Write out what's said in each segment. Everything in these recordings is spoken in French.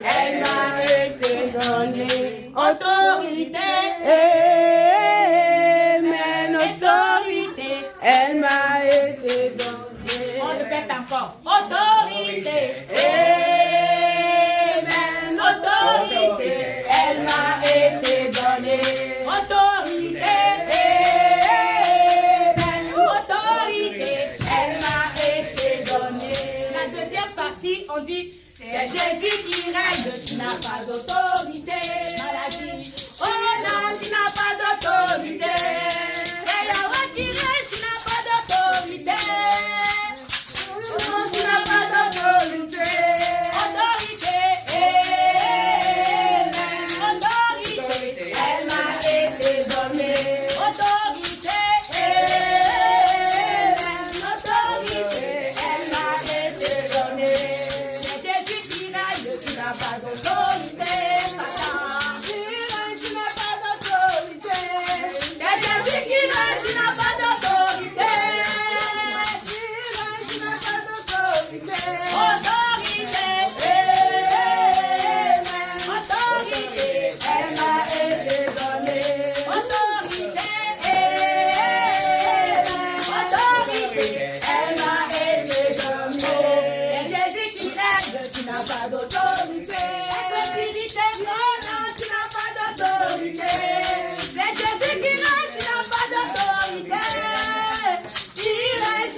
Elle m'a été donnée autorité. Amen, autorité. Elle m'a été donnée. On répète encore. Autorité. Amen, autorité. Elle m'a été donnée. Autorité. Amen, autorité. Elle m'a été donnée. La deuxième partie, on dit, c'est Jésus qui règne, tu n'as pas d'autorité. Maladie. Oh non, tu n'as pas d'autorité. C'est Yahweh qui règne, tu n'as pas d'autorité. Non, tu n'as pas d'autorité. Autorité. Autorité. Elle m'a été donnée. Autorité. Autorité. Elle m'a été donnée. C'est Jésus qui règne, tu n'as pas d'autorité. Satan. Tu n'as pas d'autorité. C'est Jésus qui règne, tu n'as pas d'autorité. Tu n'as pas d'autorité. Autorité. Autorité. Elle m'a été donnée. Autorité. Autorité. Elle m'a été donnée. C'est Jésus qui règne, tu n'as pas d'autorité. Autorité. Tu n'as pas d'autorité. C'est Jésus qui règne, tu n'as pas d'autorité. Tu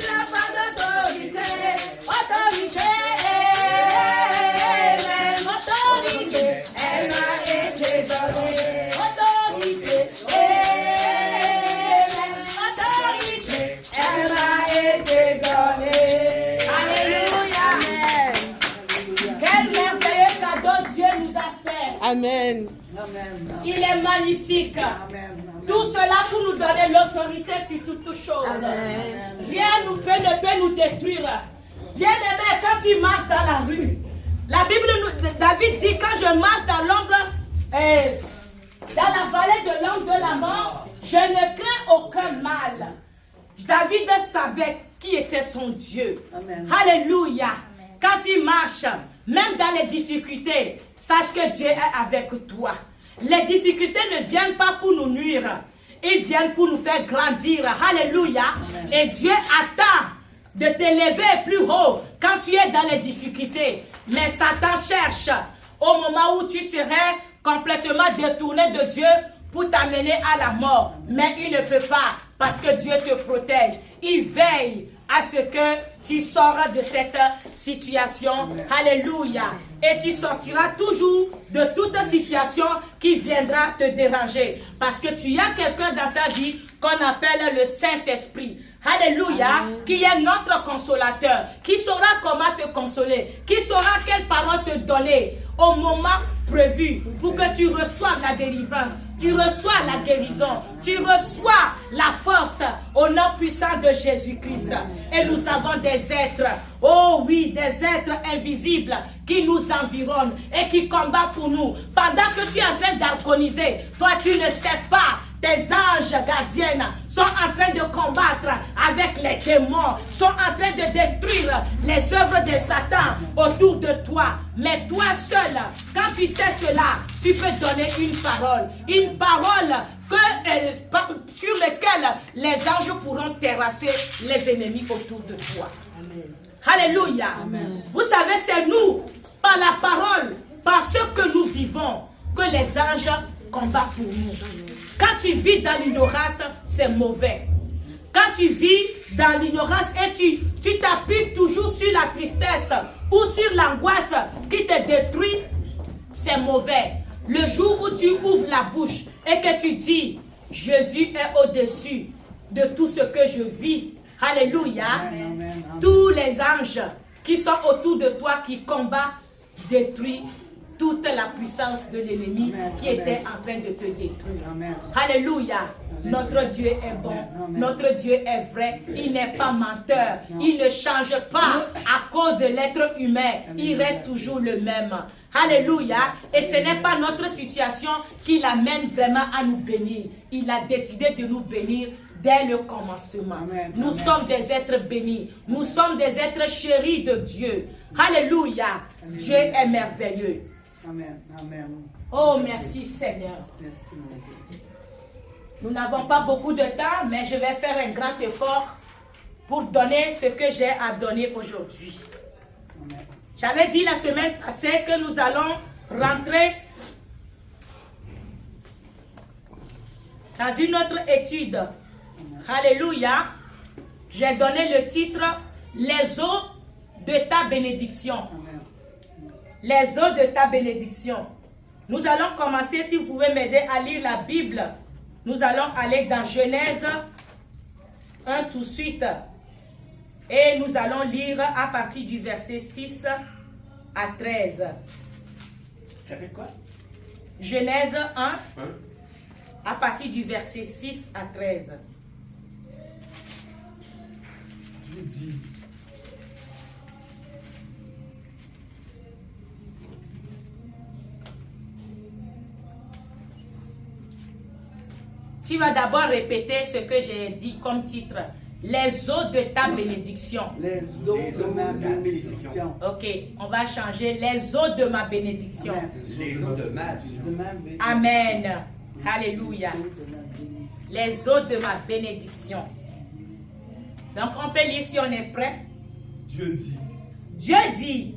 n'as pas d'autorité. Autorité. Autorité. Elle m'a été donnée. Autorité. Autorité. Elle m'a été donnée. Alléluia. Quel merveilleux cadeau Dieu nous a fait. Amen. Il est magnifique. Tout cela pour nous donner l'autorité sur toutes choses. Rien ne peut nous détruire. Bien-aimé, quand tu marches dans la rue, la Bible, David dit, quand je marche dans l'ombre, dans la vallée de l'ombre de la mort, je ne crains aucun mal. David savait qui était son Dieu. Alléluia. Quand tu marches, même dans les difficultés, sache que Dieu est avec toi. Les difficultés ne viennent pas pour nous nuire. Ils viennent pour nous faire grandir. Alléluia. Et Dieu attend de t'élever plus haut quand tu es dans les difficultés. Mais Satan cherche au moment où tu serais complètement détourné de Dieu pour t'amener à la mort. Mais il ne fait pas parce que Dieu te protège. Il veille à ce que tu sors de cette situation. Alléluia. Et tu sortiras toujours de toute situation qui viendra te déranger. Parce que tu as quelqu'un dans ta vie qu'on appelle le Saint-Esprit. Alléluia. Qui est notre consolateur. Qui saura comment te consoler. Qui saura quelle parole te donner au moment prévu pour que tu reçoives la délivrance. Tu reçois la guérison. Tu reçois la force au nom puissant de Jésus-Christ. Et nous avons des êtres, oh oui, des êtres invisibles qui nous environnent et qui combattent pour nous. Pendant que tu es en train d'agoniser, toi tu ne sais pas. Tes anges gardiennes sont en train de combattre avec les démons, sont en train de détruire les œuvres de Satan autour de toi. Mais toi seul, quand tu sais cela, tu peux donner une parole sur laquelle les anges pourront terrasser les ennemis autour de toi. Amen. Alléluia. Amen. Vous savez, c'est nous, par la parole, par ce que nous vivons, que les anges combattent pour nous. Quand tu vis dans l'ignorance, c'est mauvais. Quand tu vis dans l'ignorance et tu t'appuies toujours sur la tristesse ou sur l'angoisse qui te détruit, c'est mauvais. Le jour où tu ouvres la bouche et que tu dis, Jésus est au-dessus de tout ce que je vis. Alléluia. Amen. Tous les anges qui sont autour de toi, qui combattent, détruisent toute la puissance de l'ennemi qui était en train de te détruire. Amen. Alléluia. Notre Dieu est bon. Notre Dieu est vrai. Il n'est pas menteur. Il ne change pas à cause de l'être humain. Il reste toujours le même. Alléluia. Et ce n'est pas notre situation qui l'amène vraiment à nous bénir. Il a décidé de nous bénir dès le commencement. Amen. Nous sommes des êtres bénis. Nous sommes des êtres chéris de Dieu. Alléluia. Dieu est merveilleux. Amen. Amen. Oh, merci Seigneur. Merci, mon Dieu. Nous n'avons pas beaucoup de temps, mais je vais faire un grand effort pour donner ce que j'ai à donner aujourd'hui. Amen. J'avais dit la semaine passée que nous allons rentrer dans une autre étude. Alléluia. J'ai donné le titre « Les eaux de ta bénédiction ». Amen. Les eaux de ta bénédiction. Nous allons commencer, si vous pouvez m'aider à lire la Bible. Nous allons aller dans Genèse 1 tout de suite. Et nous allons lire à partir du verset 6 à 13. Chapitre quoi? Genèse 1, à partir du verset 6 à 13. Dieu dit, Tu vas d'abord répéter ce que j'ai dit comme titre. Les eaux de ta bénédiction. Les eaux de ma bénédiction. Ok, on va changer. Les eaux de ma bénédiction. Amen. Les eaux de ma De ma bénédiction. Amen. Alléluia. Les eaux de ma bénédiction. Les eaux de ma bénédiction. Donc on peut lire si on est prêt. Dieu dit Dieu dit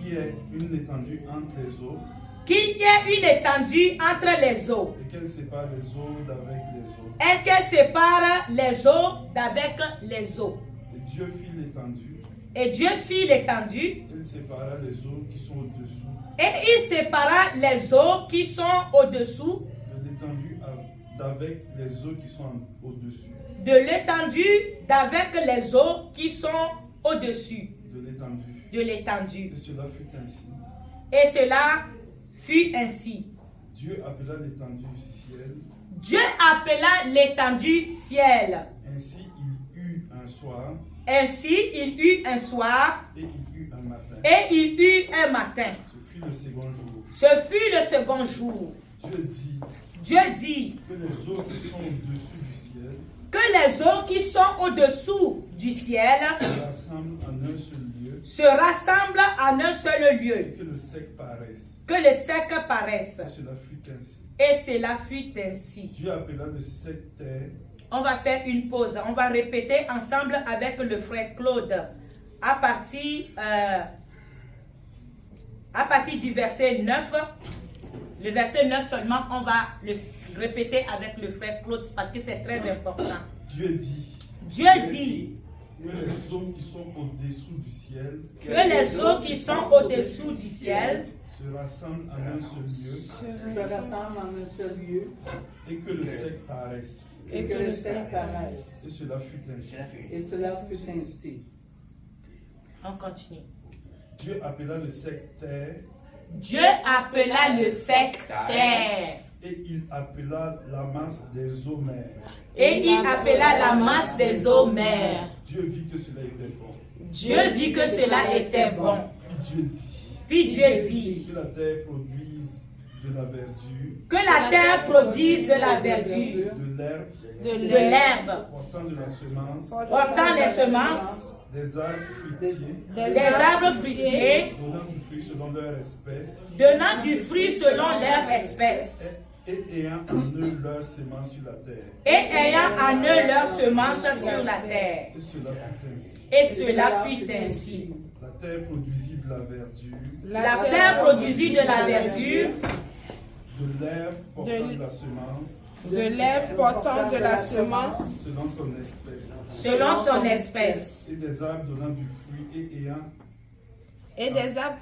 qu'il y ait une étendue entre les eaux qu'il y ait une étendue entre les eaux et qu'elle sépare les eaux d'avec les eaux. et qu'elle sépare les eaux d'avec les eaux. Et Dieu fit l'étendue, Et Dieu fit l'étendue il sépara les eaux qui sont au-dessous et il sépara les eaux qui sont au-dessous de l'étendue d'avec les eaux qui sont au-dessus de l'étendue d'avec les eaux qui sont au-dessus de l'étendue. de l'étendue. Et cela fut ainsi. Et cela fut ainsi. Dieu appela l'étendue ciel. Dieu appela l'étendue ciel. Ainsi il eut un soir Ainsi il eut un soir et il eut un matin. et il eut un matin. Ce fut le second jour. Ce fut le second jour. Dieu dit Dieu dit que les eaux qui sont au-dessus du ciel que les eaux qui sont au-dessous du ciel se rassemblent en un seul lieu se rassemblent en un seul et lieu, que le sec paraisse. que le sec paraisse. Et cela fut ainsi. Et cela fut ainsi. Dieu appela le sec terre. On va faire une pause. On va répéter ensemble avec le frère Claude à partir du verset 9. Le verset 9 seulement, on va le répéter avec le frère Claude parce que c'est très important. Dieu dit Dieu dit que les eaux qui sont au-dessous du ciel que les eaux qui sont au-dessous du ciel se rassemblent en un seul lieu Se rassemblent en un seul lieu et que le sec paraisse. et que le sel paraisse. Et cela fut ainsi. Et cela fut ainsi. On continue. Dieu appela le sec terre Dieu appela le sec terre et il appela la masse des eaux mers. et il appela la masse des eaux mers. Dieu vit que cela était bon. Dieu vit que cela était bon. Puis Dieu dit Puis Dieu dit que la terre produise de la verdure, que la terre produise de la verdure, de l'herbe, de l'herbe, portant de la semence, portant les semences, des arbres fruitiers, des arbres fruitiers, donnant du fruit selon leur espèce, donnant du fruit selon leur espèce, et ayant en eux leur semence sur la terre. et ayant en eux leur semence sur la terre. Et cela fut ainsi. Et cela fut ainsi. La terre produisit de la verdure, La terre produisit de la verdure, de l'herbe portant de la semence, de l'herbe portant de la semence selon son espèce, selon son espèce, et des arbres donnant du fruit et ayant et des arbres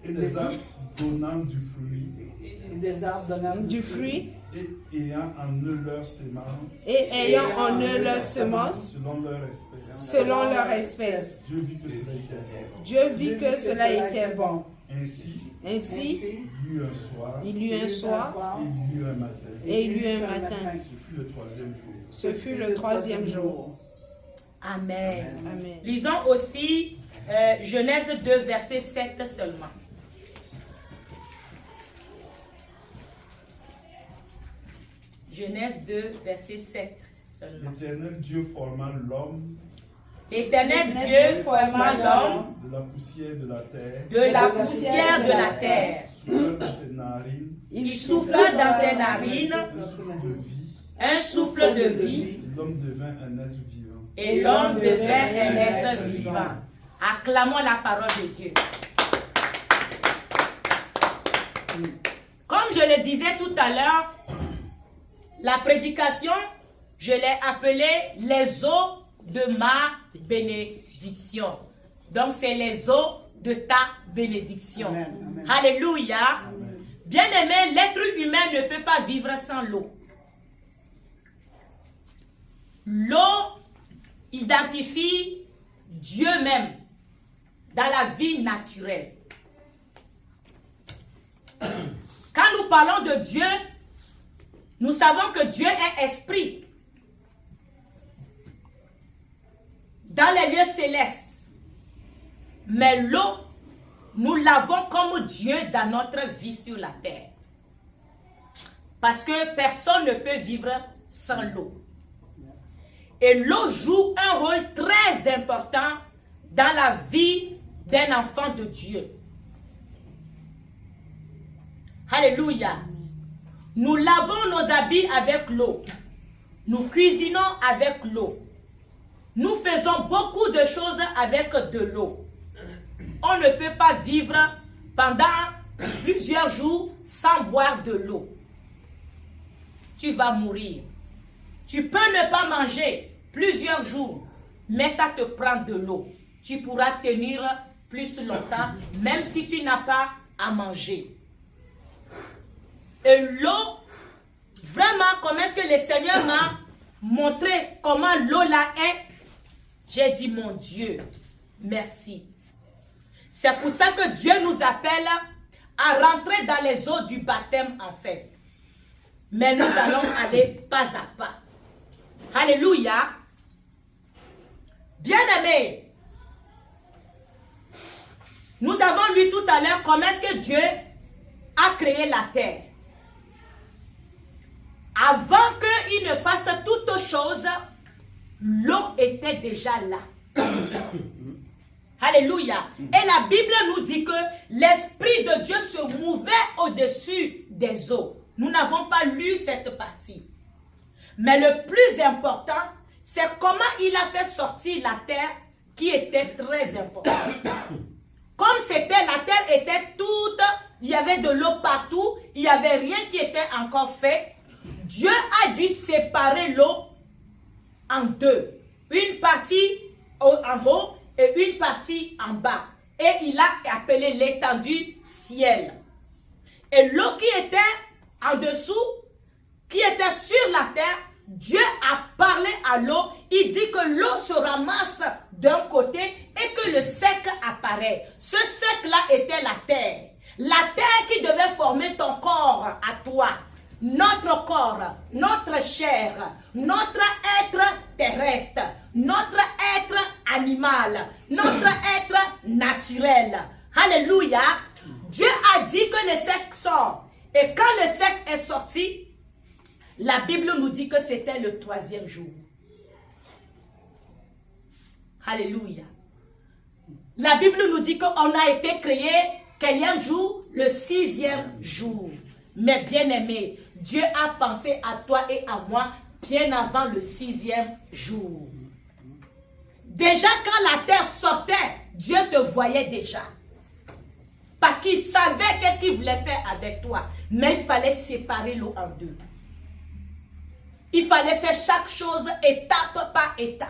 et des arbres donnant du fruit Et des arbres donnant du fruit et ayant en eux leur semence et ayant en eux leur semence selon leur espèce. selon leur espèce. Dieu vit que cela était bon. Dieu vit que cela était bon. Ainsi, Ainsi, il y eut un soir il y eut un soir et il y eut un matin. et il y eut un matin. Ce fut le troisième jour. Ce fut le troisième jour. Amen. Amen. Lisons aussi Genèse 2, verset 7 seulement. Genèse 2, verset 7 seulement. L'Éternel Dieu forma l'homme L'Éternel Dieu forma l'homme de la poussière de la terre, de la poussière de la terre. souffla dans ses narines Il souffla dans ses narines un souffle de vie, un souffle de vie et l'homme devint un être vivant. et l'homme devint un être vivant. Acclamons la parole de Dieu. Comme je le disais tout à l'heure, la prédication, je l'ai appelée les eaux de ma bénédiction. Donc, c'est les eaux de ta bénédiction. Amen, amen. Alléluia. Bien-aimé, l'être humain ne peut pas vivre sans l'eau. L'eau identifie Dieu même dans la vie naturelle. Quand nous parlons de Dieu, nous savons que Dieu est esprit. Dans les lieux célestes. Mais l'eau, nous l'avons comme Dieu dans notre vie sur la terre. Parce que personne ne peut vivre sans l'eau. Et l'eau joue un rôle très important dans la vie d'un enfant de Dieu. Alléluia. Nous lavons nos habits avec l'eau. Nous cuisinons avec l'eau. Nous faisons beaucoup de choses avec de l'eau. On ne peut pas vivre pendant plusieurs jours sans boire de l'eau. Tu vas mourir. Tu peux ne pas manger plusieurs jours, mais ça te prend de l'eau. Tu pourras tenir plus longtemps, même si tu n'as pas à manger. Et l'eau, vraiment, comme est-ce que le Seigneur m'a montré comment l'eau là est, j'ai dit, mon Dieu, merci. C'est pour ça que Dieu nous appelle à rentrer dans les eaux du baptême, en fait. Mais nous allons aller pas à pas. Alléluia. Bien-aimés, nous avons lu tout à l'heure comment est-ce que Dieu a créé la terre. Avant qu'il ne fasse toutes choses, l'eau était déjà là. Alléluia. Et la Bible nous dit que l'Esprit de Dieu se mouvait au-dessus des eaux. Nous n'avons pas lu cette partie. Mais le plus important, c'est comment il a fait sortir la terre qui était très important. Comme c'était, la terre était toute, il y avait de l'eau partout, il n'y avait rien qui était encore fait. Dieu a dû séparer l'eau en deux. Une partie en haut et une partie en bas. Et il a appelé l'étendue ciel. Et l'eau qui était en dessous, qui était sur la terre, Dieu a parlé à l'eau. Il dit que l'eau se ramasse d'un côté et que le sec apparaît. Ce sec-là était la terre. La terre qui devait former ton corps à toi. Notre corps, notre chair, notre être terrestre, notre être animal, notre être naturel. Alléluia. Dieu a dit que le sec sort. Et quand le sec est sorti, la Bible nous dit que c'était le 3e jour. Alléluia. La Bible nous dit qu'on a été créé, quel jour? Le 6e jour. Mais bien aimé, Dieu a pensé à toi et à moi bien avant le 6e jour. Déjà quand la terre sortait, Dieu te voyait déjà. Parce qu'il savait qu'est-ce qu'il voulait faire avec toi. Mais il fallait séparer l'eau en deux. Il fallait faire chaque chose étape par étape.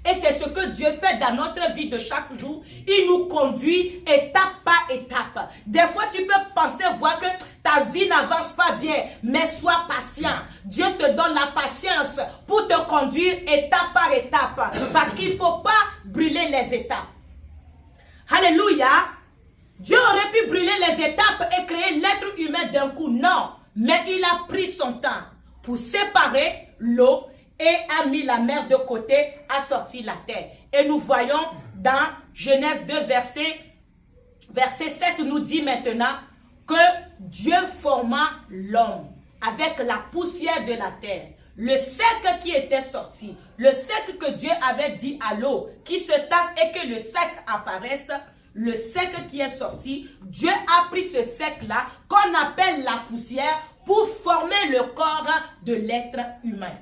Et c'est ce que Dieu fait dans notre vie de chaque jour. Il nous conduit étape par étape. Des fois, tu peux penser, voir que ta vie n'avance pas bien. Mais sois patient. Dieu te donne la patience pour te conduire étape par étape. Parce qu'il ne faut pas brûler les étapes. Alléluia. Dieu aurait pu brûler les étapes et créer l'être humain d'un coup. Non. Mais il a pris son temps pour séparer l'eau et a mis la mer de côté, a sorti la terre. Et nous voyons dans Genèse 2, verset 7, nous dit maintenant que Dieu forma l'homme avec la poussière de la terre. le sec qui était sorti, le sec que Dieu avait dit à l'eau, qui se tasse et que le sec apparaisse, le sec qui est sorti, Dieu a pris ce sec-là, qu'on appelle la poussière, pour former le corps de l'être humain.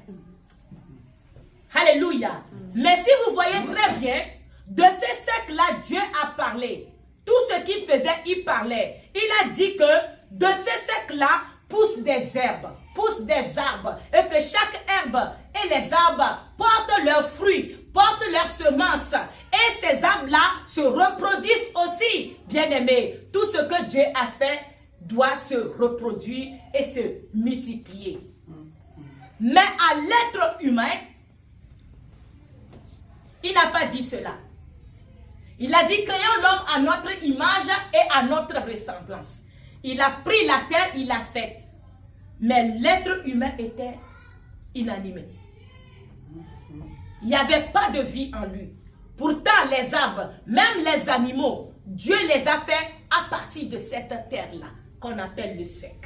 Alléluia. Mais si vous voyez très bien, de ces secs-là, Dieu a parlé. Tout ce qu'il faisait, il parlait. Il a dit que de ces secs-là poussent des herbes, poussent des arbres, et que chaque herbe et les arbres portent leurs fruits, portent leurs semences, et ces arbres-là se reproduisent aussi. Bien-aimés, tout ce que Dieu a fait doit se reproduire et se multiplier. Mais à l'être humain, il n'a pas dit cela. Il a dit, créons l'homme à notre image et à notre ressemblance. Il a pris la terre, il l'a faite. Mais l'être humain était inanimé. Il n'y avait pas de vie en lui. Pourtant, les arbres, même les animaux, Dieu les a fait à partir de cette terre-là, qu'on appelle le sec.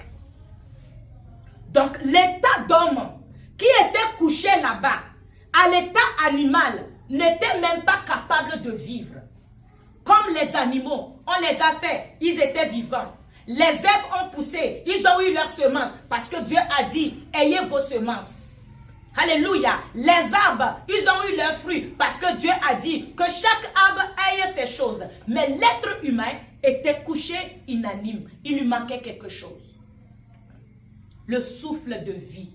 Donc, l'état d'homme qui était couché là-bas, à l'état animal, n'était même pas capable de vivre. Comme les animaux, on les a fait, ils étaient vivants. Les herbes ont poussé, ils ont eu leurs semences, parce que Dieu a dit, ayez vos semences. Alléluia. Les arbres, ils ont eu leurs fruits, parce que Dieu a dit que chaque arbre ait ses choses. Mais l'être humain était couché inanime, il lui manquait quelque chose. Le souffle de vie,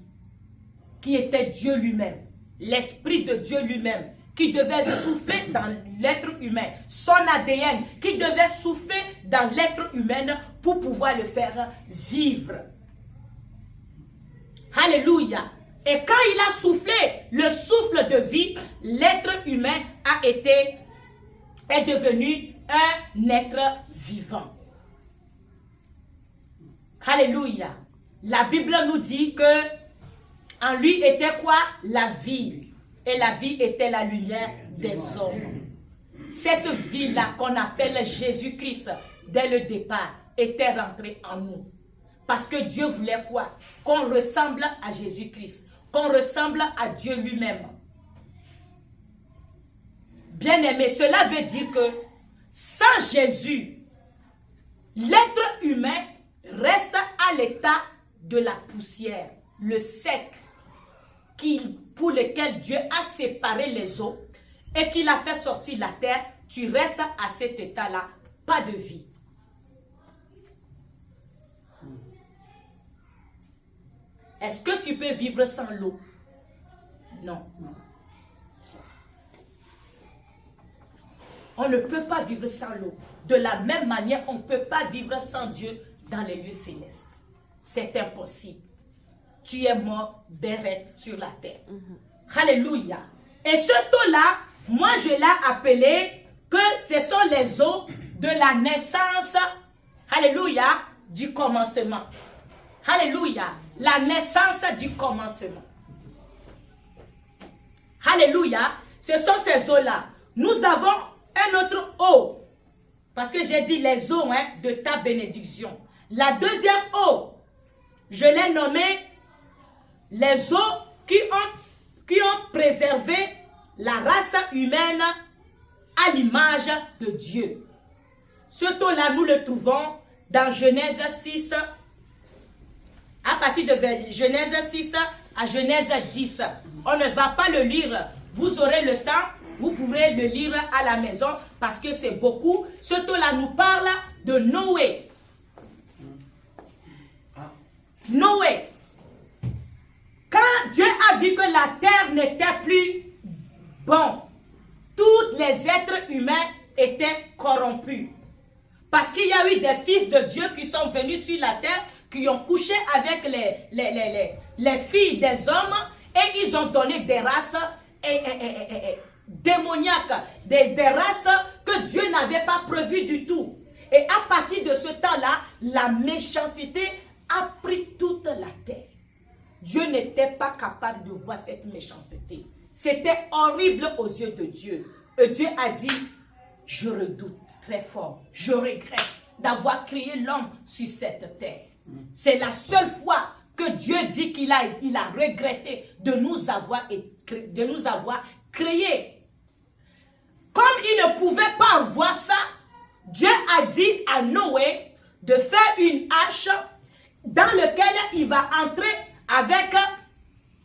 qui était Dieu lui-même, l'esprit de Dieu lui-même, qui devait souffler dans l'être humain, son ADN, qui devait souffler dans l'être humain pour pouvoir le faire vivre. Alléluia. Et quand il a soufflé le souffle de vie, l'être humain est devenu un être vivant. Alléluia. La Bible nous dit que en lui était quoi? La vie. Et la vie était la lumière des hommes. Cette vie-là qu'on appelle Jésus-Christ, dès le départ, était rentrée en nous. Parce que Dieu voulait quoi? Qu'on ressemble à Jésus-Christ, qu'on ressemble à Dieu lui-même. Bien-aimé, cela veut dire que sans Jésus, l'être humain reste à l'état de la poussière, le sec, pour lequel Dieu a séparé les eaux et qu'il a fait sortir la terre. Tu restes à cet état-là, pas de vie. Est-ce que tu peux vivre sans l'eau? Non. On ne peut pas vivre sans l'eau. De la même manière, on ne peut pas vivre sans Dieu dans les lieux célestes. C'est impossible. Tu es mort, bérette sur la terre. Alléluia. Et ce eau-là, moi je l'ai appelé que ce sont les eaux de la naissance. Alléluia, du commencement. Alléluia, la naissance du commencement. Alléluia, ce sont ces eaux-là. Nous avons un autre eau, parce que j'ai dit les eaux de ta bénédiction. La deuxième eau, je l'ai nommée les eaux qui ont préservé la race humaine à l'image de Dieu. Ce eau-là, nous le trouvons dans Genèse 6, à partir de Genèse 6 à Genèse 10. On ne va pas le lire, vous aurez le temps, vous pourrez le lire à la maison parce que c'est beaucoup. Ce eau-là nous parle de Noé. Noé. Quand Dieu a vu que la terre n'était plus bon, tous les êtres humains étaient corrompus. Parce qu'il y a eu des fils de Dieu qui sont venus sur la terre, qui ont couché avec les filles des hommes, et ils ont donné des races démoniaques, des races que Dieu n'avait pas prévues du tout. Et à partir de ce temps-là, la méchanceté a pris toute la terre. Dieu n'était pas capable de voir cette méchanceté. C'était horrible aux yeux de Dieu. Et Dieu a dit, je redoute très fort, je regrette d'avoir créé l'homme sur cette terre. C'est la seule fois que Dieu dit qu'il a regretté de nous avoir créés. Comme il ne pouvait pas voir ça, Dieu a dit à Noé de faire une hache dans laquelle il va entrer avec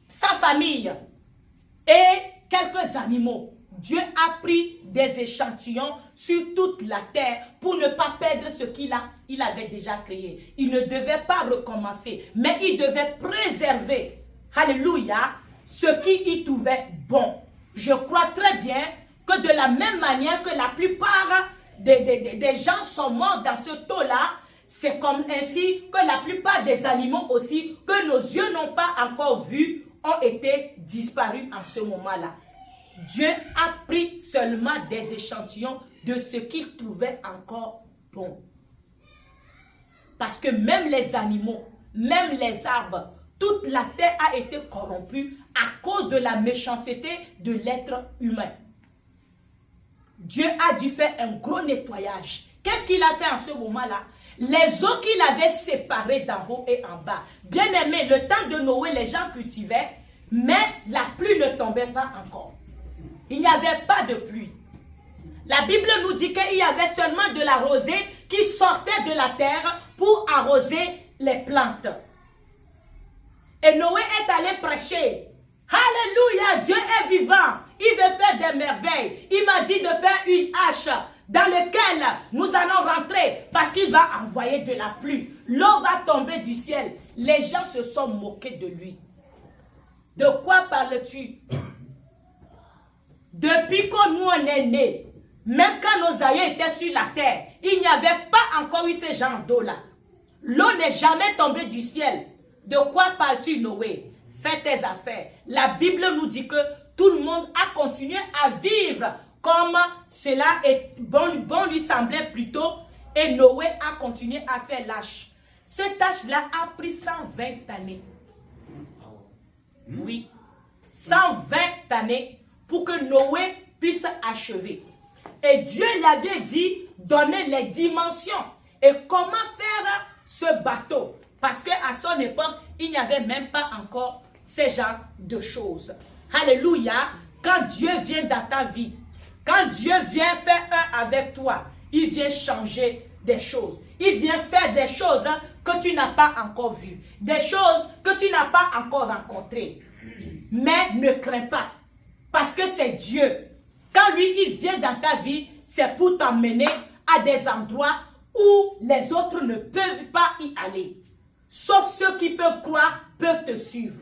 sa famille et quelques animaux. Dieu a pris des échantillons sur toute la terre pour ne pas perdre ce qu'il avait déjà créé. Il ne devait pas recommencer, mais il devait préserver, alléluia, ce qu'il y trouvait bon. Je crois très bien que de la même manière que la plupart des gens sont morts dans ce taux-là, c'est comme ainsi que la plupart des animaux aussi, que nos yeux n'ont pas encore vus, ont été disparus en ce moment-là. Dieu a pris seulement des échantillons de ce qu'il trouvait encore bon. Parce que même les animaux, même les arbres, toute la terre a été corrompue à cause de la méchanceté de l'être humain. Dieu a dû faire un gros nettoyage. Qu'est-ce qu'il a fait en ce moment-là? Les eaux qu'il avait séparées d'en haut et en bas. Bien aimé, le temps de Noé, les gens cultivaient, mais la pluie ne tombait pas encore. Il n'y avait pas de pluie. La Bible nous dit qu'il y avait seulement de la rosée qui sortait de la terre pour arroser les plantes. Et Noé est allé prêcher. Alléluia, Dieu est vivant. Il veut faire des merveilles. Il m'a dit de faire une hache dans laquelle nous allons rentrer parce qu'il va envoyer de la pluie. L'eau va tomber du ciel. Les gens se sont moqués de lui. De quoi parles-tu? Depuis que nous on est nés, même quand nos aïeux étaient sur la terre, il n'y avait pas encore eu ce genre d'eau-là. L'eau n'est jamais tombée du ciel. De quoi parles-tu, Noé? Fais tes affaires. La Bible nous dit que tout le monde a continué à vivre comme cela est bon lui semblait plutôt. Et Noé a continué à faire l'âche. Cette tâche-là a pris 120 années. Oui, 120 années pour que Noé puisse achever. Et Dieu l'avait dit, donner les dimensions. Et comment faire ce bateau? Parce qu'à son époque, il n'y avait même pas encore ce genre de choses. Alléluia. Quand Dieu vient dans ta vie, quand Dieu vient faire un avec toi, il vient changer des choses. Il vient faire des choses que tu n'as pas encore vues. Des choses que tu n'as pas encore rencontrées. Mais ne crains pas. Parce que c'est Dieu. Quand lui, il vient dans ta vie, c'est pour t'emmener à des endroits où les autres ne peuvent pas y aller. Sauf ceux qui peuvent croire, peuvent te suivre.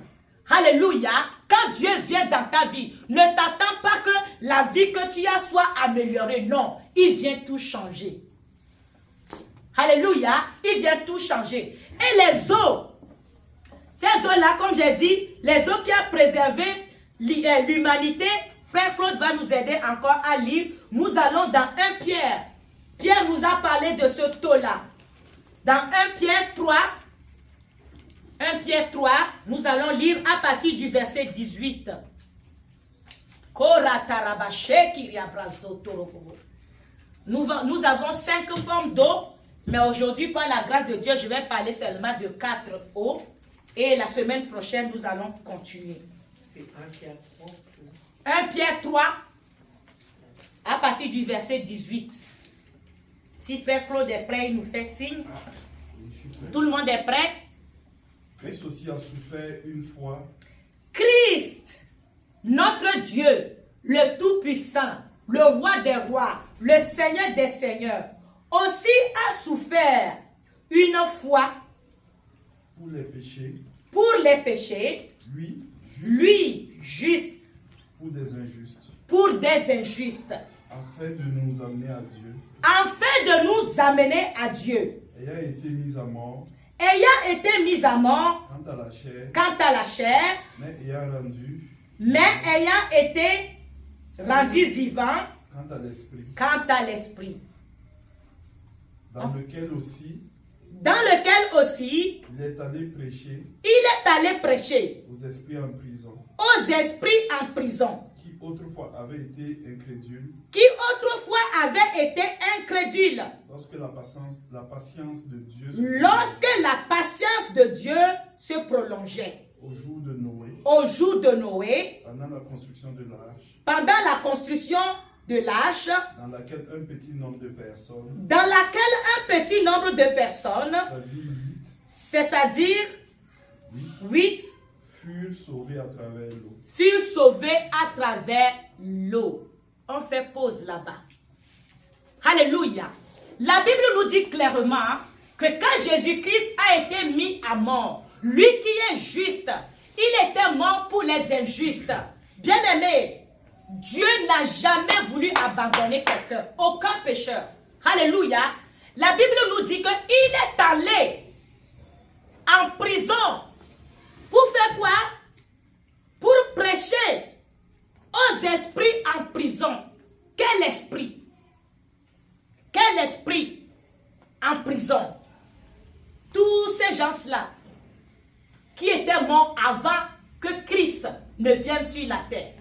Alléluia. Quand Dieu vient dans ta vie, ne t'attends pas que la vie que tu as soit améliorée. Non, il vient tout changer. Alléluia. Il vient tout changer. Et les eaux, ces eaux-là, comme j'ai dit, les eaux qui ont préservé l'humanité, Frère Claude va nous aider encore à lire. Nous allons dans 1 Pierre. Pierre nous a parlé de ce taux-là. Dans 1 Pierre 3, 1 Pierre 3, nous allons lire à partir du verset 18. Nous avons 5 formes d'eau, mais aujourd'hui, par la grâce de Dieu, je vais parler seulement de 4 eaux. Et la semaine prochaine, nous allons continuer. C'est 1 Pierre 3. 1 Pierre 3, à partir du verset 18. Si Frère Claude est prêt, il nous fait signe. Tout le monde est prêt? Christ aussi a souffert une fois. Christ, notre Dieu, le Tout-Puissant, le Roi des Rois, le Seigneur des Seigneurs, aussi a souffert une fois Pour les péchés. pour les péchés, lui, juste, pour des injustes. Afin de nous amener à Dieu. Afin de nous amener à Dieu. Ayant été mis à mort. Ayant été mis à mort. Quant à la chair. Mais ayant été rendu vivant. Quant à l'esprit. Dans lequel aussi. Il est allé prêcher. Aux esprits en prison. Aux esprits en prison. Qui autrefois avaient été incrédules. Lorsque la patience de Dieu se prolongeait. au jour de Noé, Au jour de Noé, pendant la construction de l'arche, pendant la construction de l'arche, dans laquelle un petit nombre de personnes, dans laquelle un petit nombre de personnes, c'est-à-dire c'est-à-dire 8, furent sauvés à travers l'eau. furent sauvés à travers l'eau. On fait pause là-bas. Alléluia. La Bible nous dit clairement que quand Jésus-Christ a été mis à mort, lui qui est juste, il était mort pour les injustes. Bien-aimé, Dieu n'a jamais voulu abandonner quelqu'un, aucun pécheur. Alléluia. La Bible nous dit qu'il est allé en prison. Pour faire quoi? Pour prêcher aux esprits en prison. Quel esprit? Quel esprit en prison? Tous ces gens-là qui étaient morts avant que Christ ne vienne sur la terre.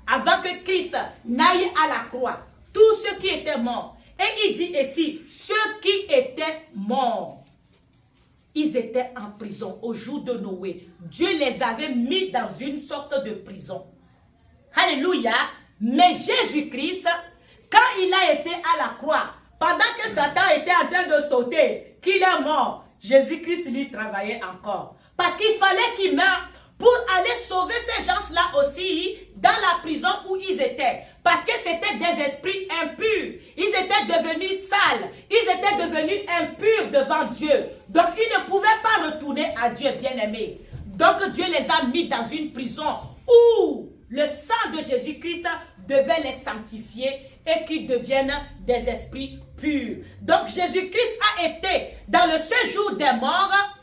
Avant que Christ n'aille à la croix. Tous ceux qui étaient morts. Et il dit ici, ceux qui étaient morts. Ils étaient en prison au jour de Noé. Dieu les avait mis dans une sorte de prison. Alléluia. Mais Jésus-Christ, quand il a été à la croix, pendant que Satan était en train de sauter, qu'il est mort, Jésus-Christ lui travaillait encore. Parce qu'il fallait qu'il meure pour aller sauver ces gens-là aussi dans la prison où ils étaient. Parce que c'était des esprits impurs. Ils étaient devenus sales. Ils étaient devenus impurs devant Dieu. Donc ils ne pouvaient pas retourner à Dieu, bien-aimé. Donc Dieu les a mis dans une prison où le sang de Jésus-Christ devait les sanctifier et qu'ils deviennent des esprits purs. Donc Jésus-Christ a été dans le séjour des morts.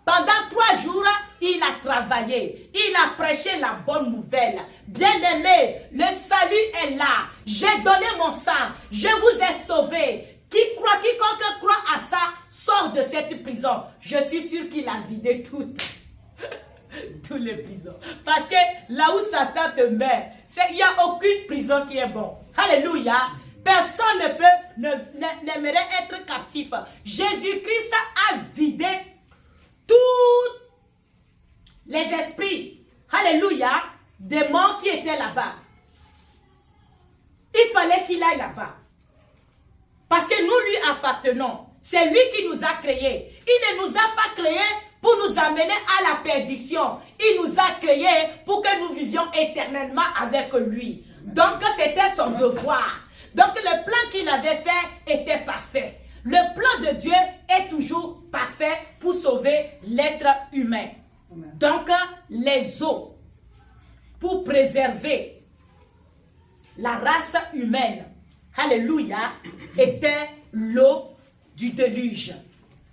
Pendant 3 jours, il a travaillé. Il a prêché la bonne nouvelle. Bien-aimé, le salut est là. J'ai donné mon sang. Je vous ai sauvé. Quiconque croit à ça, sort de cette prison. Je suis sûr qu'il a vidé toutes les prisons. Parce que là où Satan te met, il n'y a aucune prison qui est bonne. Alléluia. Personne n'aimerait être captif. Jésus-Christ a vidé tous les esprits, alléluia, des morts qui étaient là-bas. Il fallait qu'il aille là-bas. Parce que nous lui appartenons. C'est lui qui nous a créés. Il ne nous a pas créés pour nous amener à la perdition. Il nous a créés pour que nous vivions éternellement avec lui. Donc c'était son devoir. Donc le plan qu'il avait fait était parfait. Le plan de Dieu est toujours parfait pour sauver l'être humain. Amen. Donc, les eaux, pour préserver la race humaine, alléluia, était l'eau du déluge.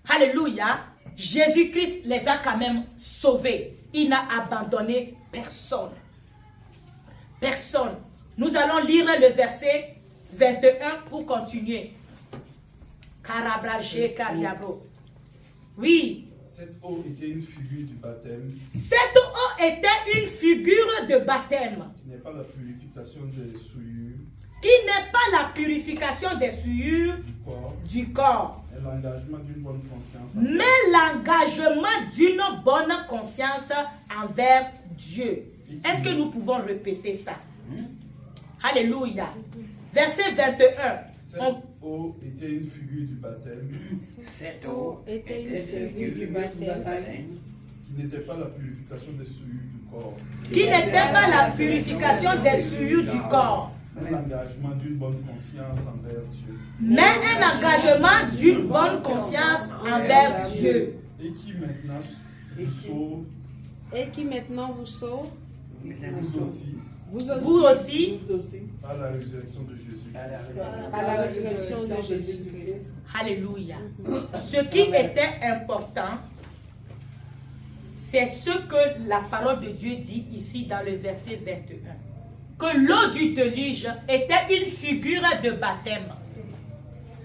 Alléluia, Jésus-Christ les a quand même sauvés. Il n'a abandonné personne. Personne. Nous allons lire le verset 21 pour continuer. Oui. Cette eau était une figure du baptême. Cette eau était une figure de baptême. Qui n'est pas la purification des souillures. Qui n'est pas la purification des souillures du corps. Mais l'engagement d'une bonne conscience. Mais l'engagement d'une bonne conscience envers Dieu. Est-ce que nous pouvons répéter ça? Alléluia. Verset 21. Cette eau était une figure du baptême. Cette eau était une figure du baptême. Qui n'était pas la purification des souillures du corps. Qui n'était pas la purification des souillures du corps. Mais l'engagement d'une bonne conscience envers Dieu. Mais un engagement d'une bonne conscience envers Dieu. Et qui maintenant vous sauve. Et qui maintenant vous sauve. Vous aussi. Par la résurrection de Jésus. Par la résurrection de Jésus-Christ. Alléluia. Ce qui était important, c'est ce que la parole de Dieu dit ici dans le verset 21. Que l'eau du déluge était une figure de baptême.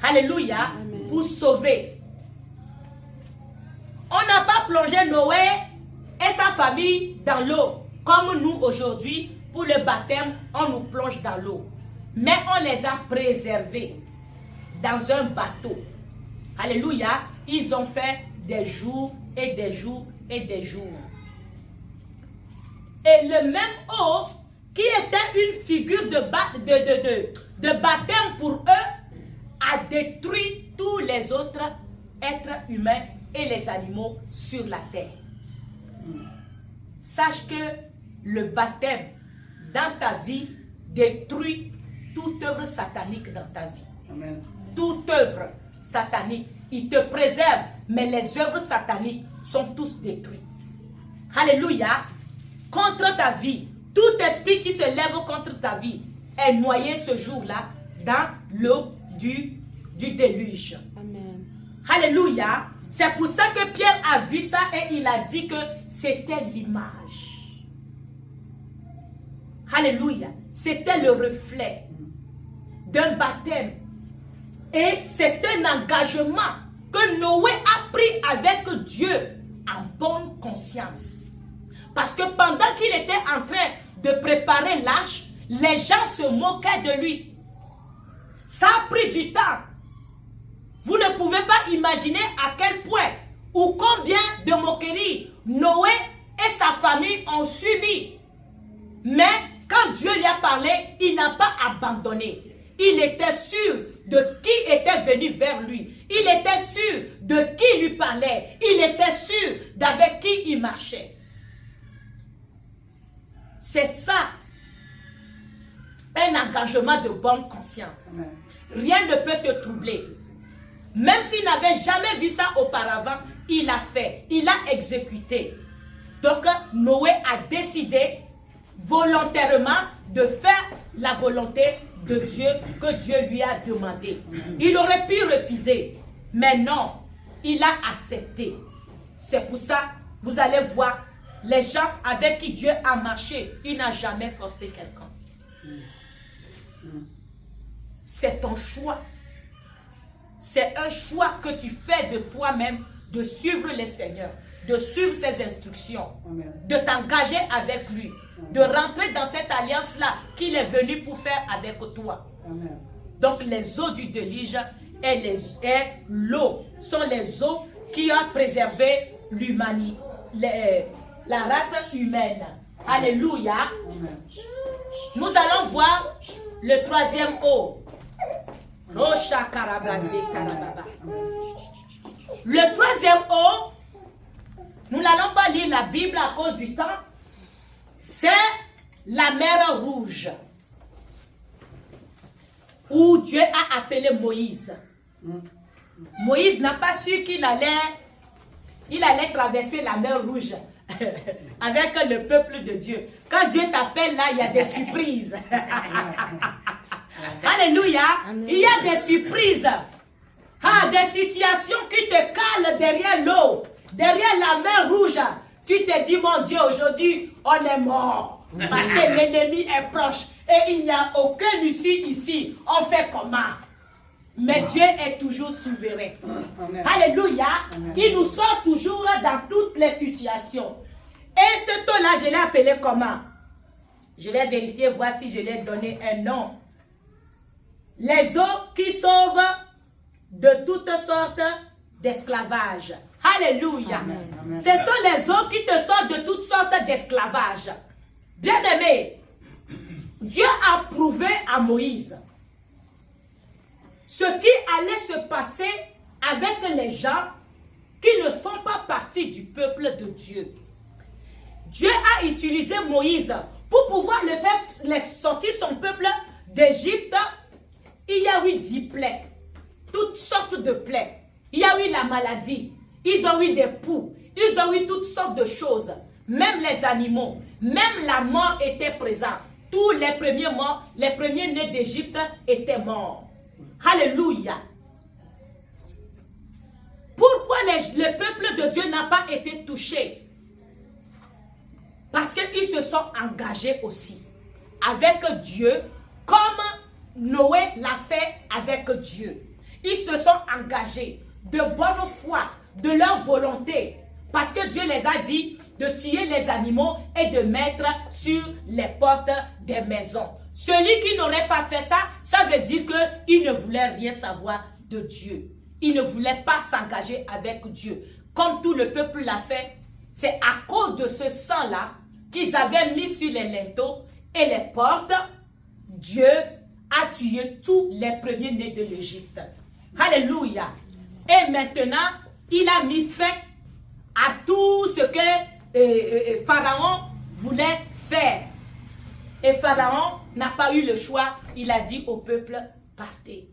Alléluia. Amen. Pour sauver. On n'a pas plongé Noé et sa famille dans l'eau. Comme nous aujourd'hui, pour le baptême, on nous plonge dans l'eau. Mais on les a préservés dans un bateau. Alléluia. Ils ont fait des jours et des jours et des jours. Et le même eau qui était une figure de baptême pour eux a détruit tous les autres êtres humains et les animaux sur la terre. Sache que le baptême dans ta vie détruit toute œuvre satanique dans ta vie. Amen. Toute œuvre satanique, il te préserve, mais les œuvres sataniques sont tous détruites. Alléluia. Contre ta vie, tout esprit qui se lève contre ta vie est noyé ce jour-là dans l'eau du déluge. Amen. Alléluia. C'est pour ça que Pierre a vu ça et il a dit que c'était l'image. Alléluia. C'était le reflet d'un baptême. Et c'est un engagement que Noé a pris avec Dieu en bonne conscience. Parce que pendant qu'il était en train de préparer l'arche, les gens se moquaient de lui. Ça a pris du temps. Vous ne pouvez pas imaginer à quel point ou combien de moqueries Noé et sa famille ont subi. Mais quand Dieu lui a parlé, il n'a pas abandonné. Il était sûr de qui était venu vers lui. Il était sûr de qui lui parlait. Il était sûr d'avec qui il marchait. C'est ça, un engagement de bonne conscience. Amen. Rien ne peut te troubler. Même s'il n'avait jamais vu ça auparavant, il a fait, il a exécuté. Donc Noé a décidé volontairement de faire la volonté de Dieu que Dieu lui a demandé. Il aurait pu refuser, mais non, il a accepté. C'est pour ça, vous allez voir, les gens avec qui Dieu a marché, il n'a jamais forcé quelqu'un. C'est ton choix. C'est un choix que tu fais de toi-même de suivre le Seigneur, de suivre ses instructions, Amen. de t'engager avec lui, de rentrer dans cette alliance-là qu'il est venu pour faire avec toi. Amen. Donc les eaux du déluge et l'eau sont les eaux qui ont préservé l'humanité, la race humaine. Alléluia. Amen. Nous allons voir le troisième eau. Rocha Karabazé Karababa. Le troisième eau, nous n'allons pas lire la Bible à cause du temps, c'est la mer Rouge, où Dieu a appelé Moïse. Moïse n'a pas su qu'il allait traverser la mer Rouge avec le peuple de Dieu. Quand Dieu t'appelle là, il y a des surprises. Alléluia. Amen. Il y a des surprises. Ah, des situations qui te calent derrière l'eau, derrière la mer rouge. Tu te dis, mon Dieu, aujourd'hui, on est mort. Parce que l'ennemi est proche. Et il n'y a aucune issue ici. On fait comment? Mais Dieu est toujours souverain. Amen. Alléluia. Amen. Il nous sort toujours dans toutes les situations. Et ce taux-là, je l'ai appelé comment? Je vais vérifier, voir si je l'ai donné un nom. Les eaux qui sauvent de toutes sortes d'esclavage. Alléluia. Amen. Amen. Ce sont les eaux qui te sortent de toutes sortes d'esclavage. Bien-aimé, Dieu a prouvé à Moïse ce qui allait se passer avec les gens qui ne font pas partie du peuple de Dieu. Dieu a utilisé Moïse pour pouvoir le faire sortir son peuple d'Égypte. Il y a eu 10 plaies, toutes sortes de plaies. Il y a eu la maladie, ils ont eu des poux, ils ont eu toutes sortes de choses. Même les animaux, même la mort était présente. Tous les premiers morts, les premiers nés d'Égypte étaient morts. Alléluia. Pourquoi le peuple de Dieu n'a pas été touché? Parce qu'ils se sont engagés aussi avec Dieu, comme Noé l'a fait avec Dieu. Ils se sont engagés de bonne foi, de leur volonté, parce que Dieu les a dit de tuer les animaux et de mettre sur les portes des maisons. Celui qui n'aurait pas fait ça, ça veut dire qu'il ne voulait rien savoir de Dieu. Il ne voulait pas s'engager avec Dieu. Comme tout le peuple l'a fait, c'est à cause de ce sang-là qu'ils avaient mis sur les linteaux et les portes, Dieu a tué tous les premiers-nés de l'Égypte. Alléluia. Et maintenant, il a mis fin à tout ce que Pharaon voulait faire. Et Pharaon n'a pas eu le choix. Il a dit au peuple, partez.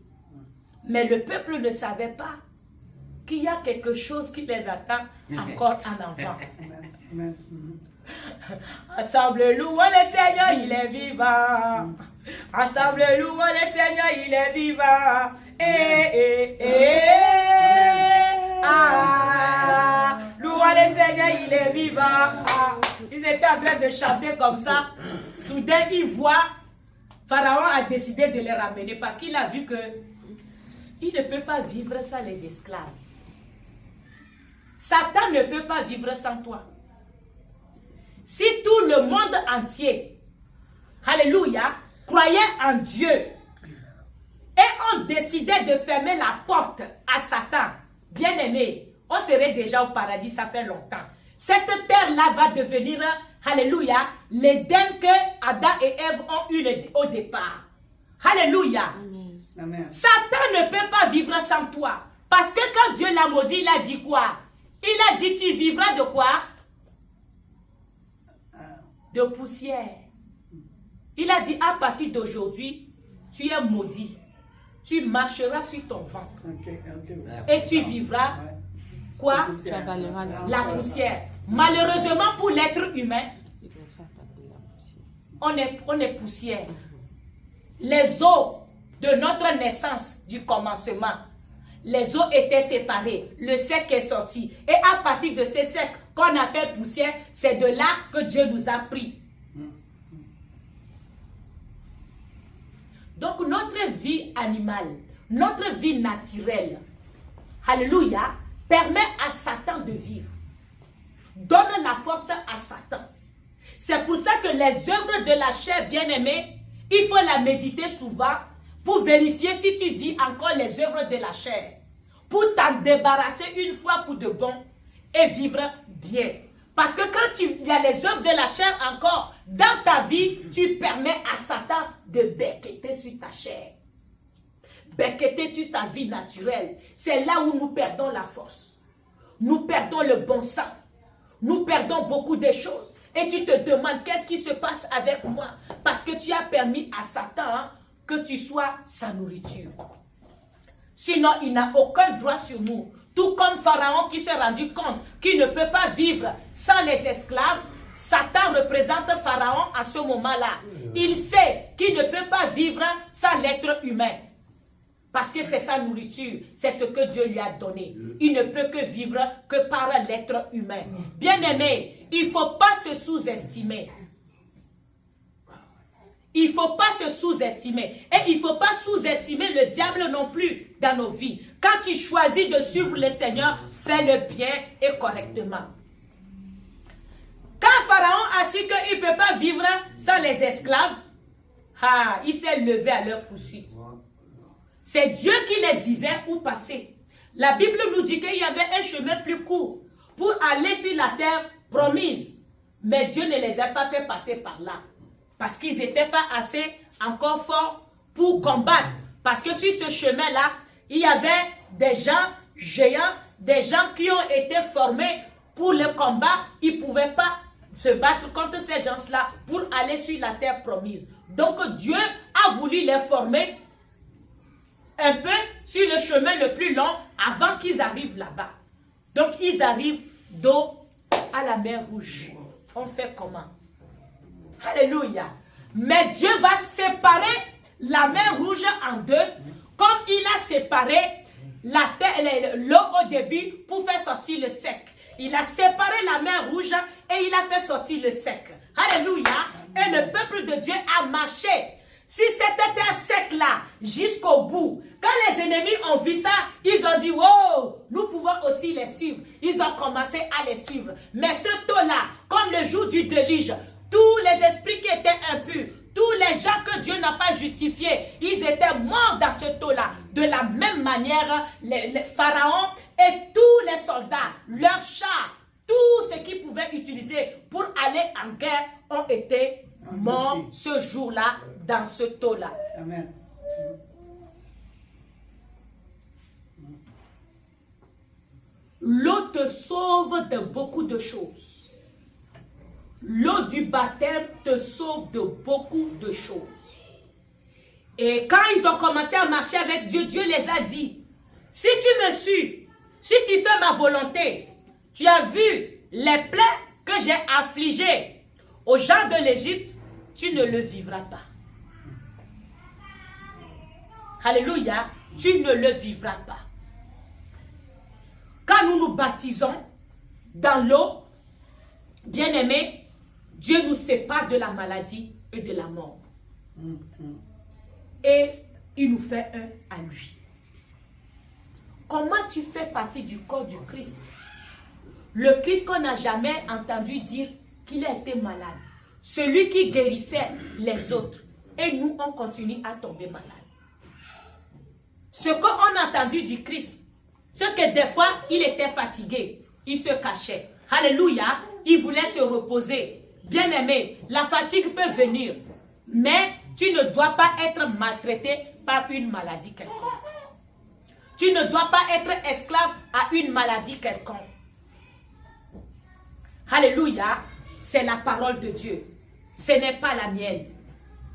Mais le peuple ne savait pas qu'il y a quelque chose qui les attend encore en avant. Amen. Ensemble, louons le Seigneur, il est vivant. Ensemble, louons le Seigneur, il est vivant. Louons le Seigneur, il est vivant. Ah. Ils étaient en train de chanter comme ça. Soudain, ils voient, Pharaon a décidé de les ramener parce qu'il a vu que il ne peut pas vivre sans les esclaves. Satan ne peut pas vivre sans toi. Si tout le monde entier, alléluia, croyait en Dieu et on décidait de fermer la porte à Satan, bien aimé, on serait déjà au paradis, ça fait longtemps. Cette terre-là va devenir, alléluia, l'Éden que Adam et Ève ont eu au départ. Alléluia. Amen. Satan ne peut pas vivre sans toi. Parce que quand Dieu l'a maudit, il a dit quoi? Il a dit, tu vivras de quoi? De poussière. Il a dit, à partir d'aujourd'hui, tu es maudit. Tu marcheras sur ton ventre. Et tu vivras quoi? La poussière. Malheureusement pour l'être humain, on est poussière. Les os de notre naissance, du commencement, les os étaient séparés, le sec est sorti. Et à partir de ces secs qu'on appelle poussière, c'est de là que Dieu nous a pris. Donc notre vie animale, notre vie naturelle, alléluia, permet à Satan de vivre. Donne la force à Satan. C'est pour ça que les œuvres de la chair, bien-aimée, il faut la méditer souvent pour vérifier si tu vis encore les œuvres de la chair. Pour t'en débarrasser une fois pour de bon et vivre bien. Parce que quand il y a les œuvres de la chair encore dans ta vie, tu permets à Satan de becqueter sur ta chair. Becqueter sur ta vie naturelle. C'est là où nous perdons la force. Nous perdons le bon sens. Nous perdons beaucoup de choses. Et tu te demandes qu'est-ce qui se passe avec moi. Parce que tu as permis à Satan que tu sois sa nourriture. Sinon, il n'a aucun droit sur nous. Tout comme Pharaon qui s'est rendu compte qu'il ne peut pas vivre sans les esclaves. Satan représente Pharaon à ce moment-là. Il sait qu'il ne peut pas vivre sans l'être humain. Parce que c'est sa nourriture, c'est ce que Dieu lui a donné. Il ne peut que vivre que par l'être humain. Bien-aimé, il ne faut pas se sous-estimer. Il ne faut pas se sous-estimer. Et il ne faut pas sous-estimer le diable non plus dans nos vies. Quand tu choisis de suivre le Seigneur, fais-le bien et correctement. Quand Pharaon a su qu'il ne peut pas vivre sans les esclaves, il s'est levé à leur poursuite. C'est Dieu qui les disait où passer. La Bible nous dit qu'il y avait un chemin plus court pour aller sur la terre promise. Mais Dieu ne les a pas fait passer par là. Parce qu'ils n'étaient pas assez encore forts pour combattre. Parce que sur ce chemin-là, il y avait des gens géants, des gens qui ont été formés pour le combat. Ils ne pouvaient pas se battre contre ces gens-là pour aller sur la terre promise. Donc Dieu a voulu les former un peu sur le chemin le plus long avant qu'ils arrivent là-bas. Donc ils arrivent d'eau à la mer Rouge. On fait comment? Alléluia. Mais Dieu va séparer la mer Rouge en deux, comme il a séparé l'eau au début pour faire sortir le sec. Il a séparé la mer Rouge et il a fait sortir le sec. Alléluia. Et le peuple de Dieu a marché sur cette terre sec-là jusqu'au bout. Quand les ennemis ont vu ça, ils ont dit, wow, nous pouvons aussi les suivre. Ils ont commencé à les suivre. Mais ce taux-là, comme le jour du déluge, tous les esprits qui étaient impurs, tous les gens que Dieu n'a pas justifiés, ils étaient morts dans ce taux-là. De la même manière, les pharaons et tous les soldats, leurs chars, tout ce qui pouvait mobilisés pour aller en guerre ont été morts ce jour-là, dans ce taux-là. Amen. L'eau te sauve de beaucoup de choses. L'eau du baptême te sauve de beaucoup de choses. Et quand ils ont commencé à marcher avec Dieu, Dieu les a dit, si tu me suis, si tu fais ma volonté, tu as vu les plaies que j'ai affligées aux gens de l'Égypte, tu ne le vivras pas. Alléluia, tu ne le vivras pas. Quand nous nous baptisons dans l'eau, bien-aimés, Dieu nous sépare de la maladie et de la mort. Et il nous fait un à lui. Comment tu fais partie du corps du Christ? Le Christ qu'on n'a jamais entendu dire qu'il a été malade. Celui qui guérissait les autres. Et nous, on continue à tomber malade. Ce qu'on a entendu du Christ, c'est que des fois, il était fatigué. Il se cachait. Alléluia. Il voulait se reposer. Bien-aimé, la fatigue peut venir. Mais tu ne dois pas être maltraité par une maladie quelconque. Tu ne dois pas être esclave à une maladie quelconque. Alléluia. C'est la parole de Dieu. Ce n'est pas la mienne.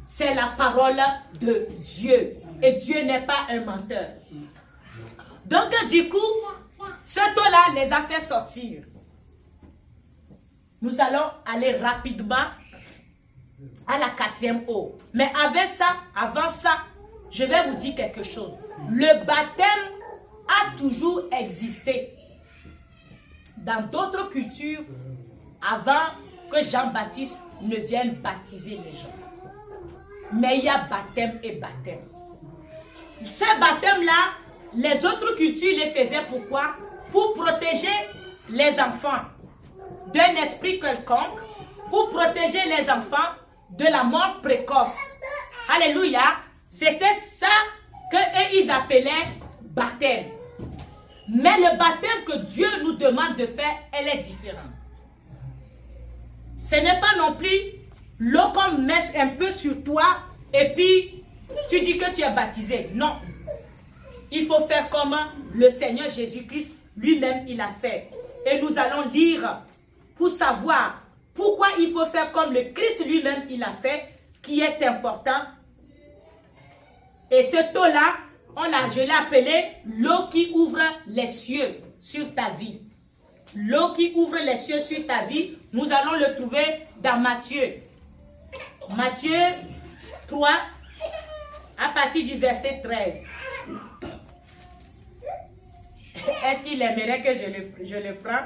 C'est la parole de Dieu. Et Dieu n'est pas un menteur. Donc du coup, ce taux-là les a fait sortir. Nous allons aller rapidement à la 4e eau. Mais avec ça, avant ça, je vais vous dire quelque chose. Le baptême a toujours existé. Dans d'autres cultures, avant que Jean-Baptiste ne vienne baptiser les gens. Mais il y a baptême et baptême. Ce baptême-là, les autres cultures les faisaient pourquoi? Pour protéger les enfants d'un esprit quelconque, pour protéger les enfants de la mort précoce. Alléluia. C'était ça qu'ils appelaient baptême. Mais le baptême que Dieu nous demande de faire, elle est différente. Ce n'est pas non plus l'eau qu'on met un peu sur toi et puis tu dis que tu es baptisé. Non. Il faut faire comme le Seigneur Jésus-Christ lui-même il a fait. Et nous allons lire pour savoir pourquoi il faut faire comme le Christ lui-même il a fait, qui est important. Et ce taux-là, je l'ai appelé l'eau qui ouvre les cieux sur ta vie. L'eau qui ouvre les cieux sur ta vie, nous allons le trouver dans Matthieu. Matthieu 3, à partir du verset 13. Est-ce qu'il aimerait que je le prends?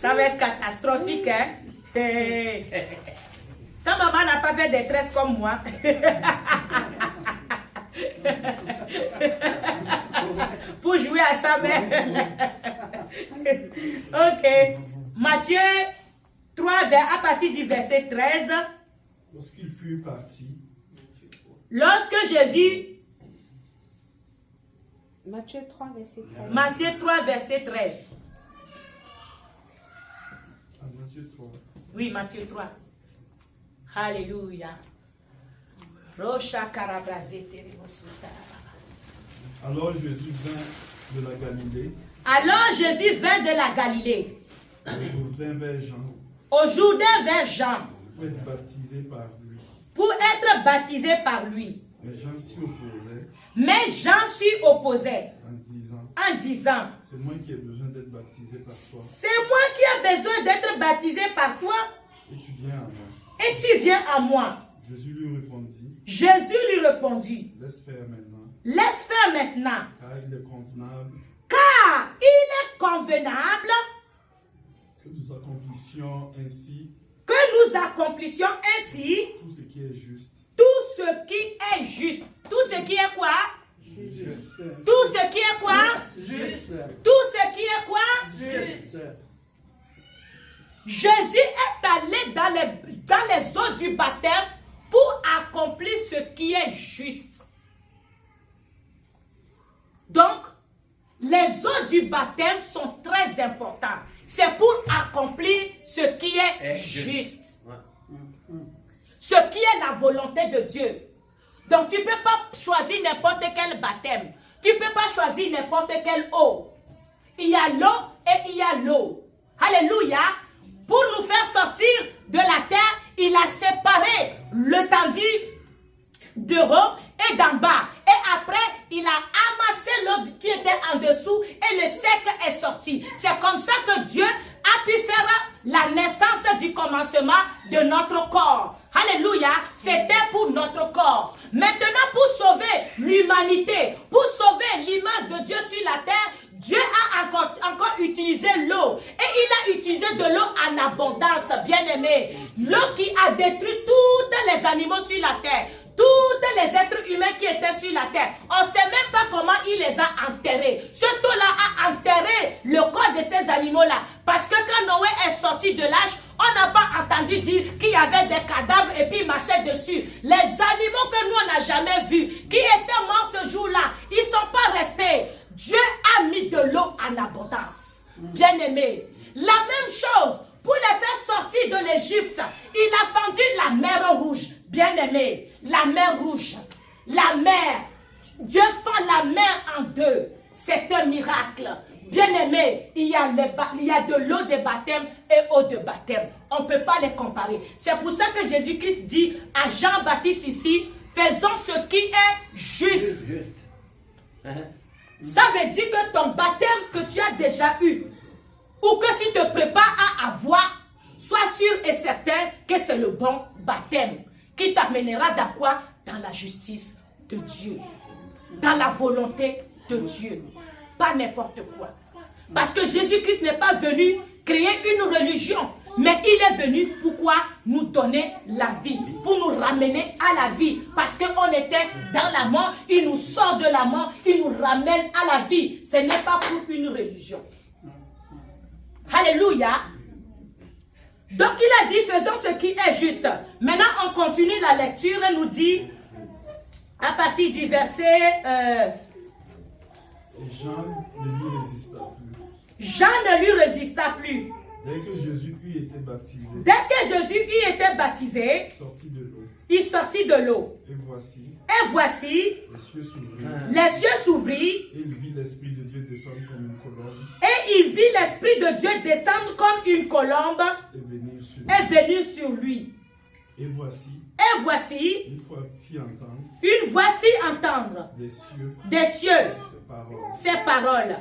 Ça va être catastrophique, hein? Sa maman n'a pas fait des tresses comme moi. Pour jouer à sa mère. Ok. Matthieu 3, à partir du verset 13. Lorsqu'ils furent partis, Lorsque Jésus... Matthieu 3, verset 13. Matthieu 3, verset 13. Matthieu 3. Oui, Matthieu 3. Alléluia. Alors Jésus vint de la Galilée. Alors Jésus vint de la Galilée. Au Jourdain vers Au Jourdain vers Jean. Jean. Pour être baptisé par lui. Pour être baptisé par lui. Mais Jean s'y opposait. Mais Jean s'y opposait. En disant. C'est moi qui ai besoin d'être baptisé par toi. C'est moi qui ai besoin d'être baptisé par toi. Et tu viens à moi. Et tu viens à moi. Jésus lui répondit. Jésus lui répondit. Laisse faire maintenant. Laisse faire maintenant. Car il est convenable. Car il est convenable. Que nous accomplissions ainsi. Que nous accomplissions ainsi. Tout ce qui est juste. Tout ce qui est juste. Tout ce qui est quoi? Juste. Tout ce qui est quoi? Juste. Tout ce qui est quoi? Juste. Jésus est allé dans les eaux du baptême pour accomplir ce qui est juste. Donc, les eaux du baptême sont très importantes. C'est pour accomplir ce qui est juste. Ce qui est la volonté de Dieu. Donc tu ne peux pas choisir n'importe quel baptême. Tu ne peux pas choisir n'importe quelle eau. Il y a l'eau et il y a l'eau. Alléluia. Pour nous faire sortir de la terre, il a séparé l'étendue de haut et d'en bas. Et après, il a amassé l'eau qui était en dessous et le sec est sorti. C'est comme ça que Dieu a pu faire la naissance du commencement de notre corps. Alléluia, c'était pour notre corps. Maintenant, pour sauver l'humanité, pour sauver l'image de Dieu sur la terre, Dieu a encore utilisé l'eau. Et il a utilisé de l'eau en abondance, bien-aimé. L'eau qui a détruit tous les animaux sur la terre. Tous les êtres humains qui étaient sur la terre. On ne sait même pas comment il les a enterrés. Ce eau-là a enterré le corps de ces animaux-là. Parce que quand Noé est sorti de l'arche, on n'a pas entendu dire qu'il y avait des cadavres et puis il marchait dessus. Les animaux que nous, on n'a jamais vus, qui étaient morts ce jour-là, ils ne sont pas restés. Dieu a mis de l'eau en abondance. Bien-aimé. La même chose, pour les faire sortir de l'Égypte, il a fendu la mer rouge. Bien-aimé, la mer rouge, la mer, Dieu fend la mer en deux. C'est un miracle. Bien-aimé, il y a de l'eau de baptême et eau de baptême. On ne peut pas les comparer. C'est pour ça que Jésus-Christ dit à Jean-Baptiste ici, faisons ce qui est juste. Ça veut dire que ton baptême que tu as déjà eu, ou que tu te prépares à avoir, sois sûr et certain que c'est le bon baptême qui t'amènera dans quoi? Dans la justice de Dieu, dans la volonté de Dieu, pas n'importe quoi. Parce que Jésus-Christ n'est pas venu créer une religion, mais il est venu pourquoi? Nous donner la vie, pour nous ramener à la vie. Parce qu'on était dans la mort, il nous sort de la mort, il nous ramène à la vie. Ce n'est pas pour une religion. Alléluia. Donc il a dit, faisons ce qui est juste. Maintenant on continue la lecture et nous dit, à partir du verset... Et Jean ne lui résista plus. Jean ne lui résista plus. Dès que Jésus eut été baptisé, il sortit de l'eau. Et voici, les cieux s'ouvrirent, les cieux s'ouvrirent, et il vit l'Esprit de Dieu descendre comme une colombe, et il vit l'Esprit de Dieu descendre comme une colombe et venir sur lui. Et Et voici, une voix fit entendre entendre des cieux ces paroles.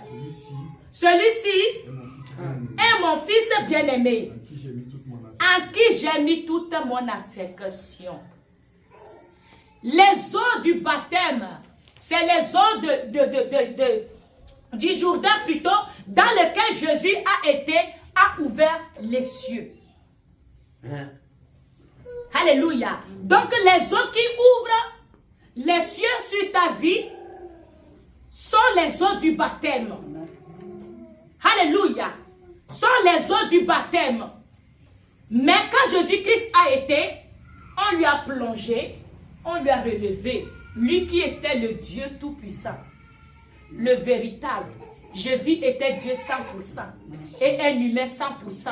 Celui-ci Celui-ci est mon fils bien-aimé, en qui j'ai mis toute mon affection. Les eaux du baptême, c'est les eaux du Jourdain plutôt, dans lequel Jésus a ouvert les cieux. Alléluia. Donc les eaux qui ouvrent les cieux sur ta vie sont les eaux du baptême. Alléluia. Sont les eaux du baptême. Mais quand Jésus-Christ a été, on lui a plongé, on lui a relevé. Lui qui était le Dieu tout-puissant, le véritable. Jésus était Dieu 100% et un humain 100%.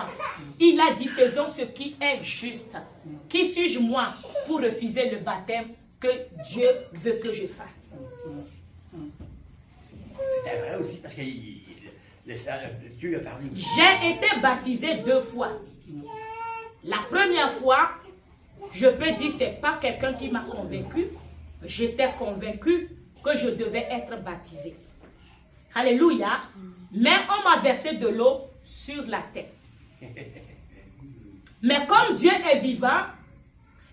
Il a dit, faisons ce qui est juste. Qui suis-je moi pour refuser le baptême que Dieu veut que je fasse? C'est vrai aussi parce que Dieu a parlé. J'ai été baptisé 2 fois. La première fois, je peux dire, ce n'est pas quelqu'un qui m'a convaincu. J'étais convaincu que je devais être baptisé. Alléluia. Mais on m'a versé de l'eau sur la tête. Mais comme Dieu est vivant,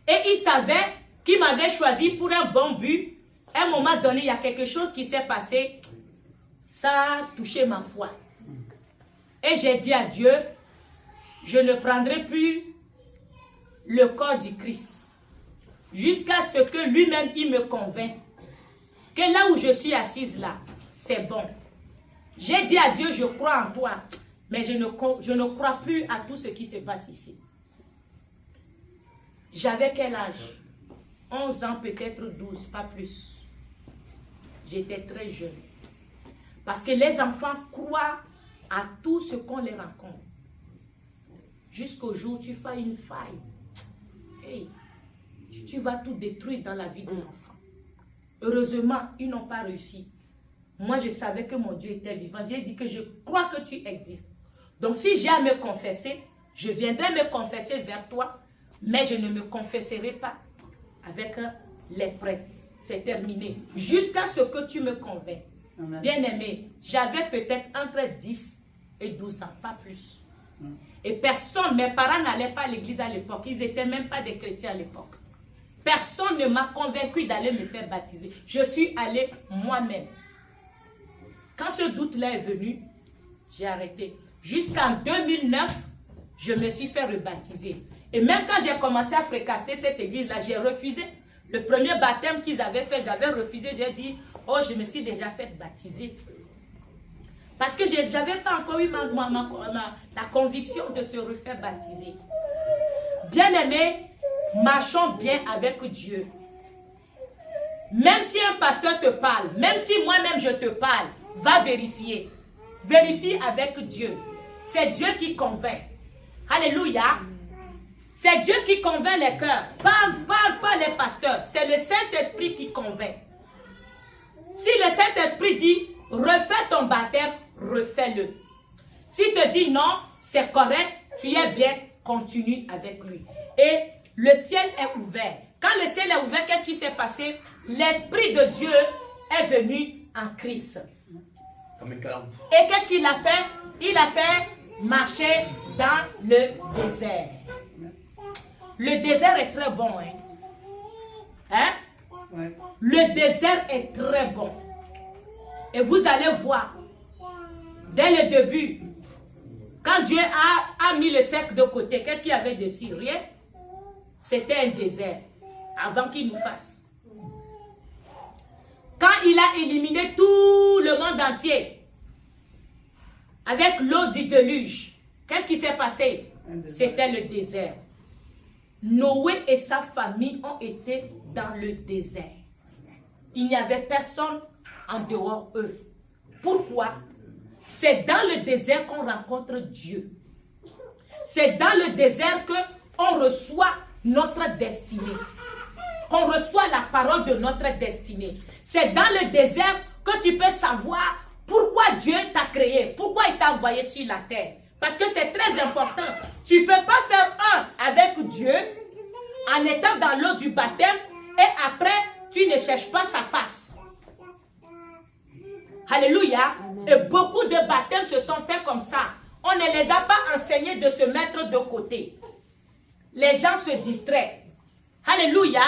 et il savait qu'il m'avait choisi pour un bon but, à un moment donné, il y a quelque chose qui s'est passé. Ça a touché ma foi. Et j'ai dit à Dieu, je ne prendrai plus le corps du Christ. Jusqu'à ce que lui-même, il me convainc que là où je suis assise là, c'est bon. J'ai dit à Dieu, je crois en toi, mais je ne crois plus à tout ce qui se passe ici. J'avais quel âge? 11 ans, peut-être 12, pas plus. J'étais très jeune. Parce que les enfants croient à tout ce qu'on les raconte. Jusqu'au jour où tu fais une faille. Hey, tu vas tout détruire dans la vie de l'enfant. Heureusement, ils n'ont pas réussi. Moi, je savais que mon Dieu était vivant. J'ai dit que je crois que tu existes. Donc, si j'ai à me confesser, je viendrai me confesser vers toi, mais je ne me confesserai pas avec les prêtres. C'est terminé. Jusqu'à ce que tu me convainques. Bien-aimé, j'avais peut-être entre 10 et 12 ans, pas plus. Et personne, mes parents n'allaient pas à l'église à l'époque. Ils n'étaient même pas des chrétiens à l'époque. Personne ne m'a convaincu d'aller me faire baptiser. Je suis allée moi-même. Quand ce doute-là est venu, j'ai arrêté. Jusqu'en 2009, je me suis fait rebaptiser. Et même quand j'ai commencé à fréquenter cette église-là, j'ai refusé. Le premier baptême qu'ils avaient fait, j'avais refusé. J'ai dit, oh, je me suis déjà fait baptiser. Parce que je n'avais pas encore eu la conviction de se refaire baptiser. Bien-aimés, marchons bien avec Dieu. Même si un pasteur te parle, même si moi-même je te parle, va vérifier. Vérifie avec Dieu. C'est Dieu qui convainc. Alléluia. C'est Dieu qui convainc les cœurs. Pas les pasteurs. C'est le Saint-Esprit qui convainc. Si le Saint-Esprit dit, refais ton baptême, refais-le. S'il te dit non, c'est correct, tu es bien, continue avec lui. Et le ciel est ouvert. Quand le ciel est ouvert, qu'est-ce qui s'est passé? L'Esprit de Dieu est venu en Christ. Et qu'est-ce qu'il a fait? Il a fait marcher dans le désert. Le désert est très bon. Hein? Ouais. Le désert est très bon. Et vous allez voir, dès le début, quand Dieu a mis le sec de côté, qu'est-ce qu'il y avait dessus? Rien. C'était un désert, avant qu'il nous fasse. Quand il a éliminé tout le monde entier, avec l'eau du déluge, qu'est-ce qui s'est passé? C'était le désert. Noé et sa famille ont été dans le désert. Il n'y avait personne en dehors d'eux. Pourquoi? C'est dans le désert qu'on rencontre Dieu. C'est dans le désert qu'on reçoit notre destinée. Qu'on reçoit la parole de notre destinée. C'est dans le désert que tu peux savoir pourquoi Dieu t'a créé, pourquoi il t'a envoyé sur la terre. Parce que c'est très important. Tu ne peux pas faire un avec Dieu en étant dans l'eau du baptême et après, tu ne cherches pas sa face. Alléluia. Et beaucoup de baptêmes se sont faits comme ça. On ne les a pas enseignés de se mettre de côté. Les gens se distraient. Alléluia.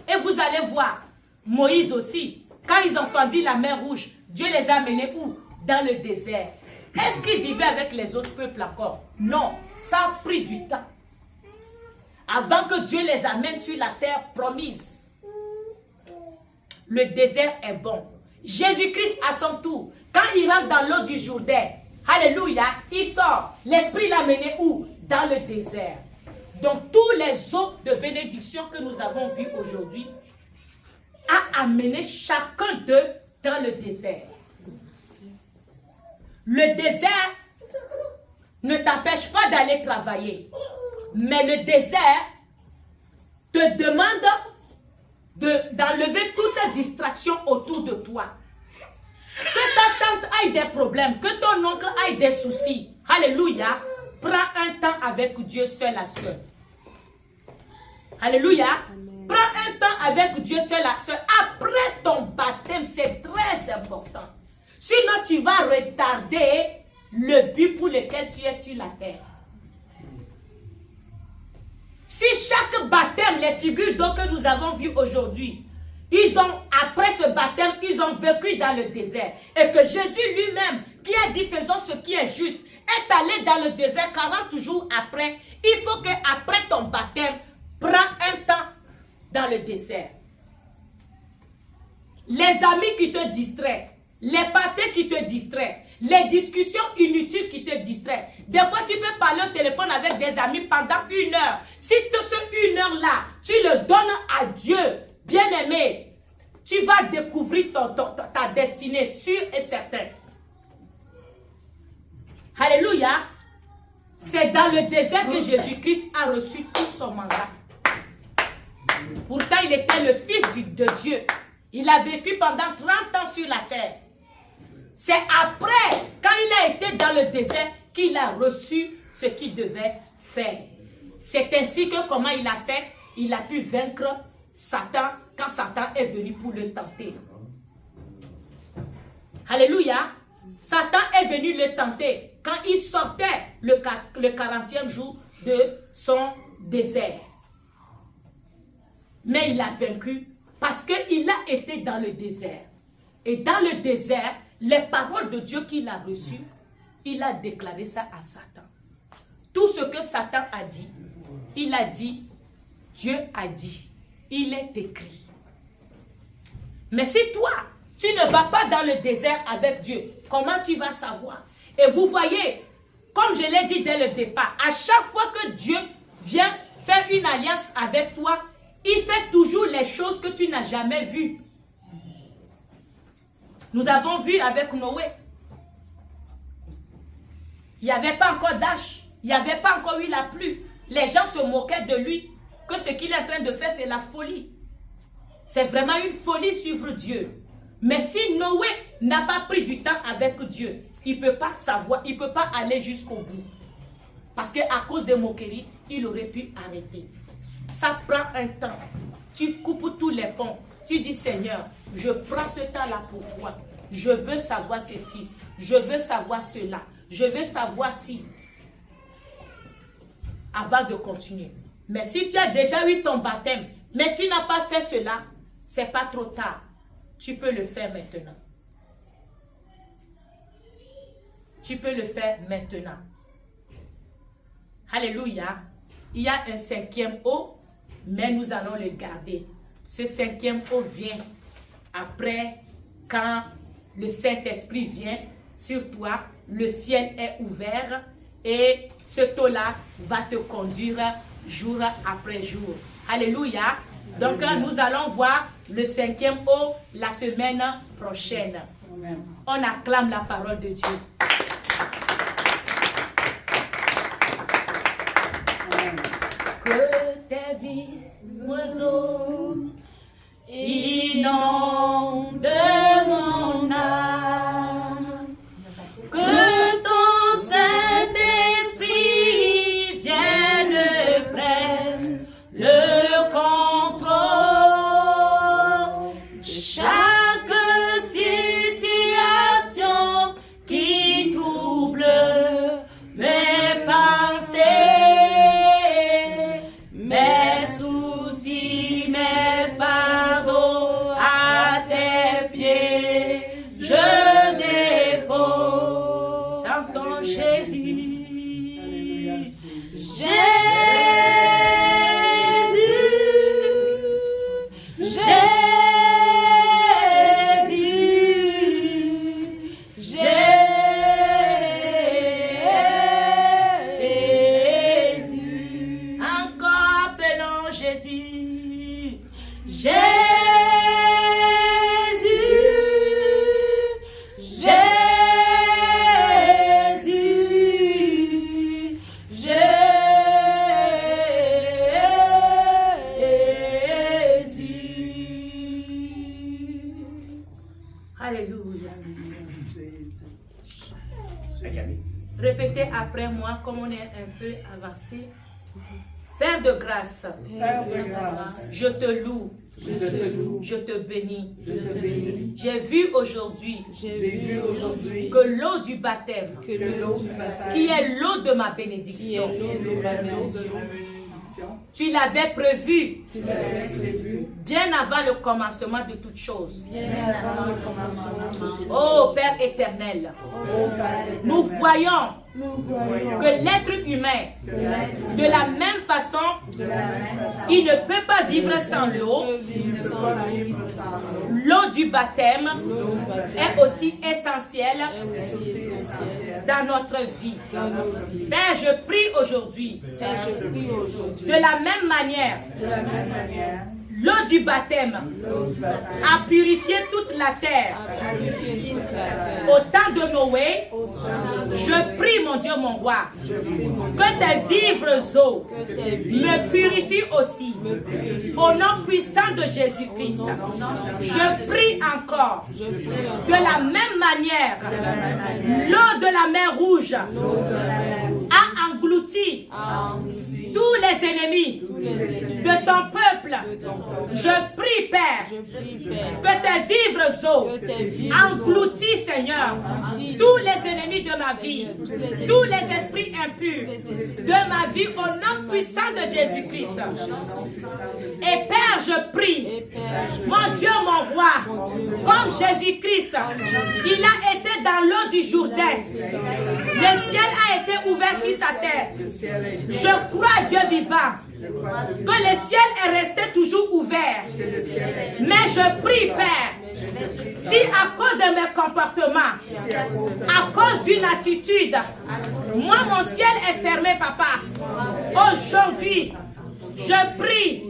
Et vous allez voir, Moïse aussi, quand ils ont fendu la mer Rouge, Dieu les a menés où? Dans le désert. Est-ce qu'ils vivaient avec les autres peuples encore? Non, ça a pris du temps. Avant que Dieu les amène sur la terre promise. Le désert est bon. Jésus-Christ à son tour, quand il rentre dans l'eau du Jourdain, alléluia, il sort. L'Esprit l'a mené où? Dans le désert. Donc tous les eaux de bénédiction que nous avons vues aujourd'hui a amené chacun d'eux dans le désert. Le désert ne t'empêche pas d'aller travailler. Mais le désert te demande d'enlever toute distraction autour de toi. Que ta tante aille des problèmes, que ton oncle aille des soucis. Alléluia. Prends un temps avec Dieu seul à seul. Alléluia. Amen. Prends un temps avec Dieu seul à seul. Après ton baptême, c'est très important. Sinon, tu vas retarder le but pour lequel tu es sur la terre. Si chaque baptême, les figures d'eau que nous avons vues aujourd'hui, après ce baptême, ils ont vécu dans le désert. Et que Jésus lui-même, qui a dit faisons ce qui est juste, est allé dans le désert 40 jours après. Il faut qu'après ton baptême, prends un temps dans le désert. Les amis qui te distraient, les parties qui te distraient, les discussions inutiles qui te distraient. Des fois, tu peux parler au téléphone avec des amis pendant 1 heure. Si ce 1 heure-là, tu le donnes à Dieu, bien-aimé, tu vas découvrir ta destinée, sûre et certaine. Alléluia. C'est dans le désert que Jésus-Christ a reçu tout son mandat. Pourtant, il était le Fils de Dieu. Il a vécu pendant 30 ans sur la terre. C'est après, quand il a été dans le désert, qu'il a reçu ce qu'il devait faire. C'est ainsi que comment il a fait, il a pu vaincre Satan quand Satan est venu pour le tenter. Alléluia. Satan est venu le tenter quand il sortait le 40e jour de son désert. Mais il a vaincu parce qu'il a été dans le désert. Et dans le désert, les paroles de Dieu qu'il a reçues, il a déclaré ça à Satan. Tout ce que Satan a dit, il a dit, Dieu a dit, il est écrit. Mais si toi, tu ne vas pas dans le désert avec Dieu, comment tu vas savoir? Et vous voyez, comme je l'ai dit dès le départ, à chaque fois que Dieu vient faire une alliance avec toi, il fait toujours les choses que tu n'as jamais vues. Nous avons vu avec Noé. Il n'y avait pas encore d'âge. Il n'y avait pas encore eu la pluie. Les gens se moquaient de lui. Que ce qu'il est en train de faire, c'est la folie. C'est vraiment une folie suivre Dieu. Mais si Noé n'a pas pris du temps avec Dieu, il ne peut pas savoir, il ne peut pas aller jusqu'au bout. Parce qu'à cause des moqueries, il aurait pu arrêter. Ça prend un temps. Tu coupes tous les ponts. Tu dis, Seigneur, je prends ce temps-là pour toi. Je veux savoir ceci. Je veux savoir cela. Je veux savoir si. Avant de continuer. Mais si tu as déjà eu ton baptême, mais tu n'as pas fait cela, ce n'est pas trop tard. Tu peux le faire maintenant. Tu peux le faire maintenant. Alléluia. Il y a un 5e eau, mais nous allons le garder. Ce 5e eau vient après, quand le Saint-Esprit vient sur toi, le ciel est ouvert et ce eau-là va te conduire jour après jour. Alléluia. Donc nous allons voir le 5e eau la semaine prochaine. Amen. On acclame la parole de Dieu. Amen. Que tes vies, oiseaux, inondent mon âme. Que ton Saint-Esprit vienne prenne le contrôle. Chaque situation qui trouble mes pensées, mes soucis, mes fardeaux à tes pieds, je dépose. Chantons Jésus. Répétez après moi, comme on est un peu avancé. Père de grâce, je te loue, je te bénis. J'ai vu aujourd'hui que l'eau du baptême, qui est l'eau de ma bénédiction, tu l'avais prévu bien avant le commencement de toutes choses. Oh Père éternel, nous voyons que l'être humain, de la même façon, il ne peut pas vivre sans l'eau. L'eau du baptême est aussi essentielle dans notre vie. Père, je prie aujourd'hui, de la même manière, L'eau du baptême a purifié toute la terre. Au temps de Noé, je prie, mon Dieu, mon roi, que tes vivres eaux me purifient aussi. Au nom puissant de Jésus-Christ, je prie encore de la même manière, l'eau de la mer Rouge a englouti tous les ennemis de ton peuple. Je prie, Père, que tes vivres eaux engloutissent, Seigneur, tous les ennemis de ma vie, tous les esprits impurs de ma vie au nom puissant de Jésus-Christ. Et Père, je prie, mon Dieu, mon roi, comme Jésus-Christ, il a été dans l'eau du Jourdain. Le ciel a été ouvert sur sa tête. Je crois, Dieu vivant, que le ciel est resté toujours ouvert. Mais je prie, Père, si à cause de mes comportements, à cause d'une attitude, moi mon ciel est fermé, papa, aujourd'hui, je prie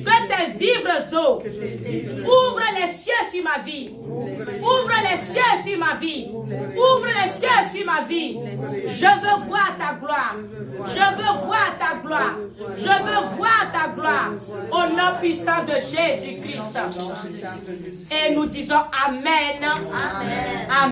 que tes vivres eaux ouvrent les cieux sur ma vie. Ouvre les cieux sur ma vie. Ouvre les cieux sur ma vie. Je veux voir ta gloire. Je veux voir ta gloire. Je veux voir ta gloire. Au nom puissant de Jésus-Christ. Et nous disons Amen. Amen.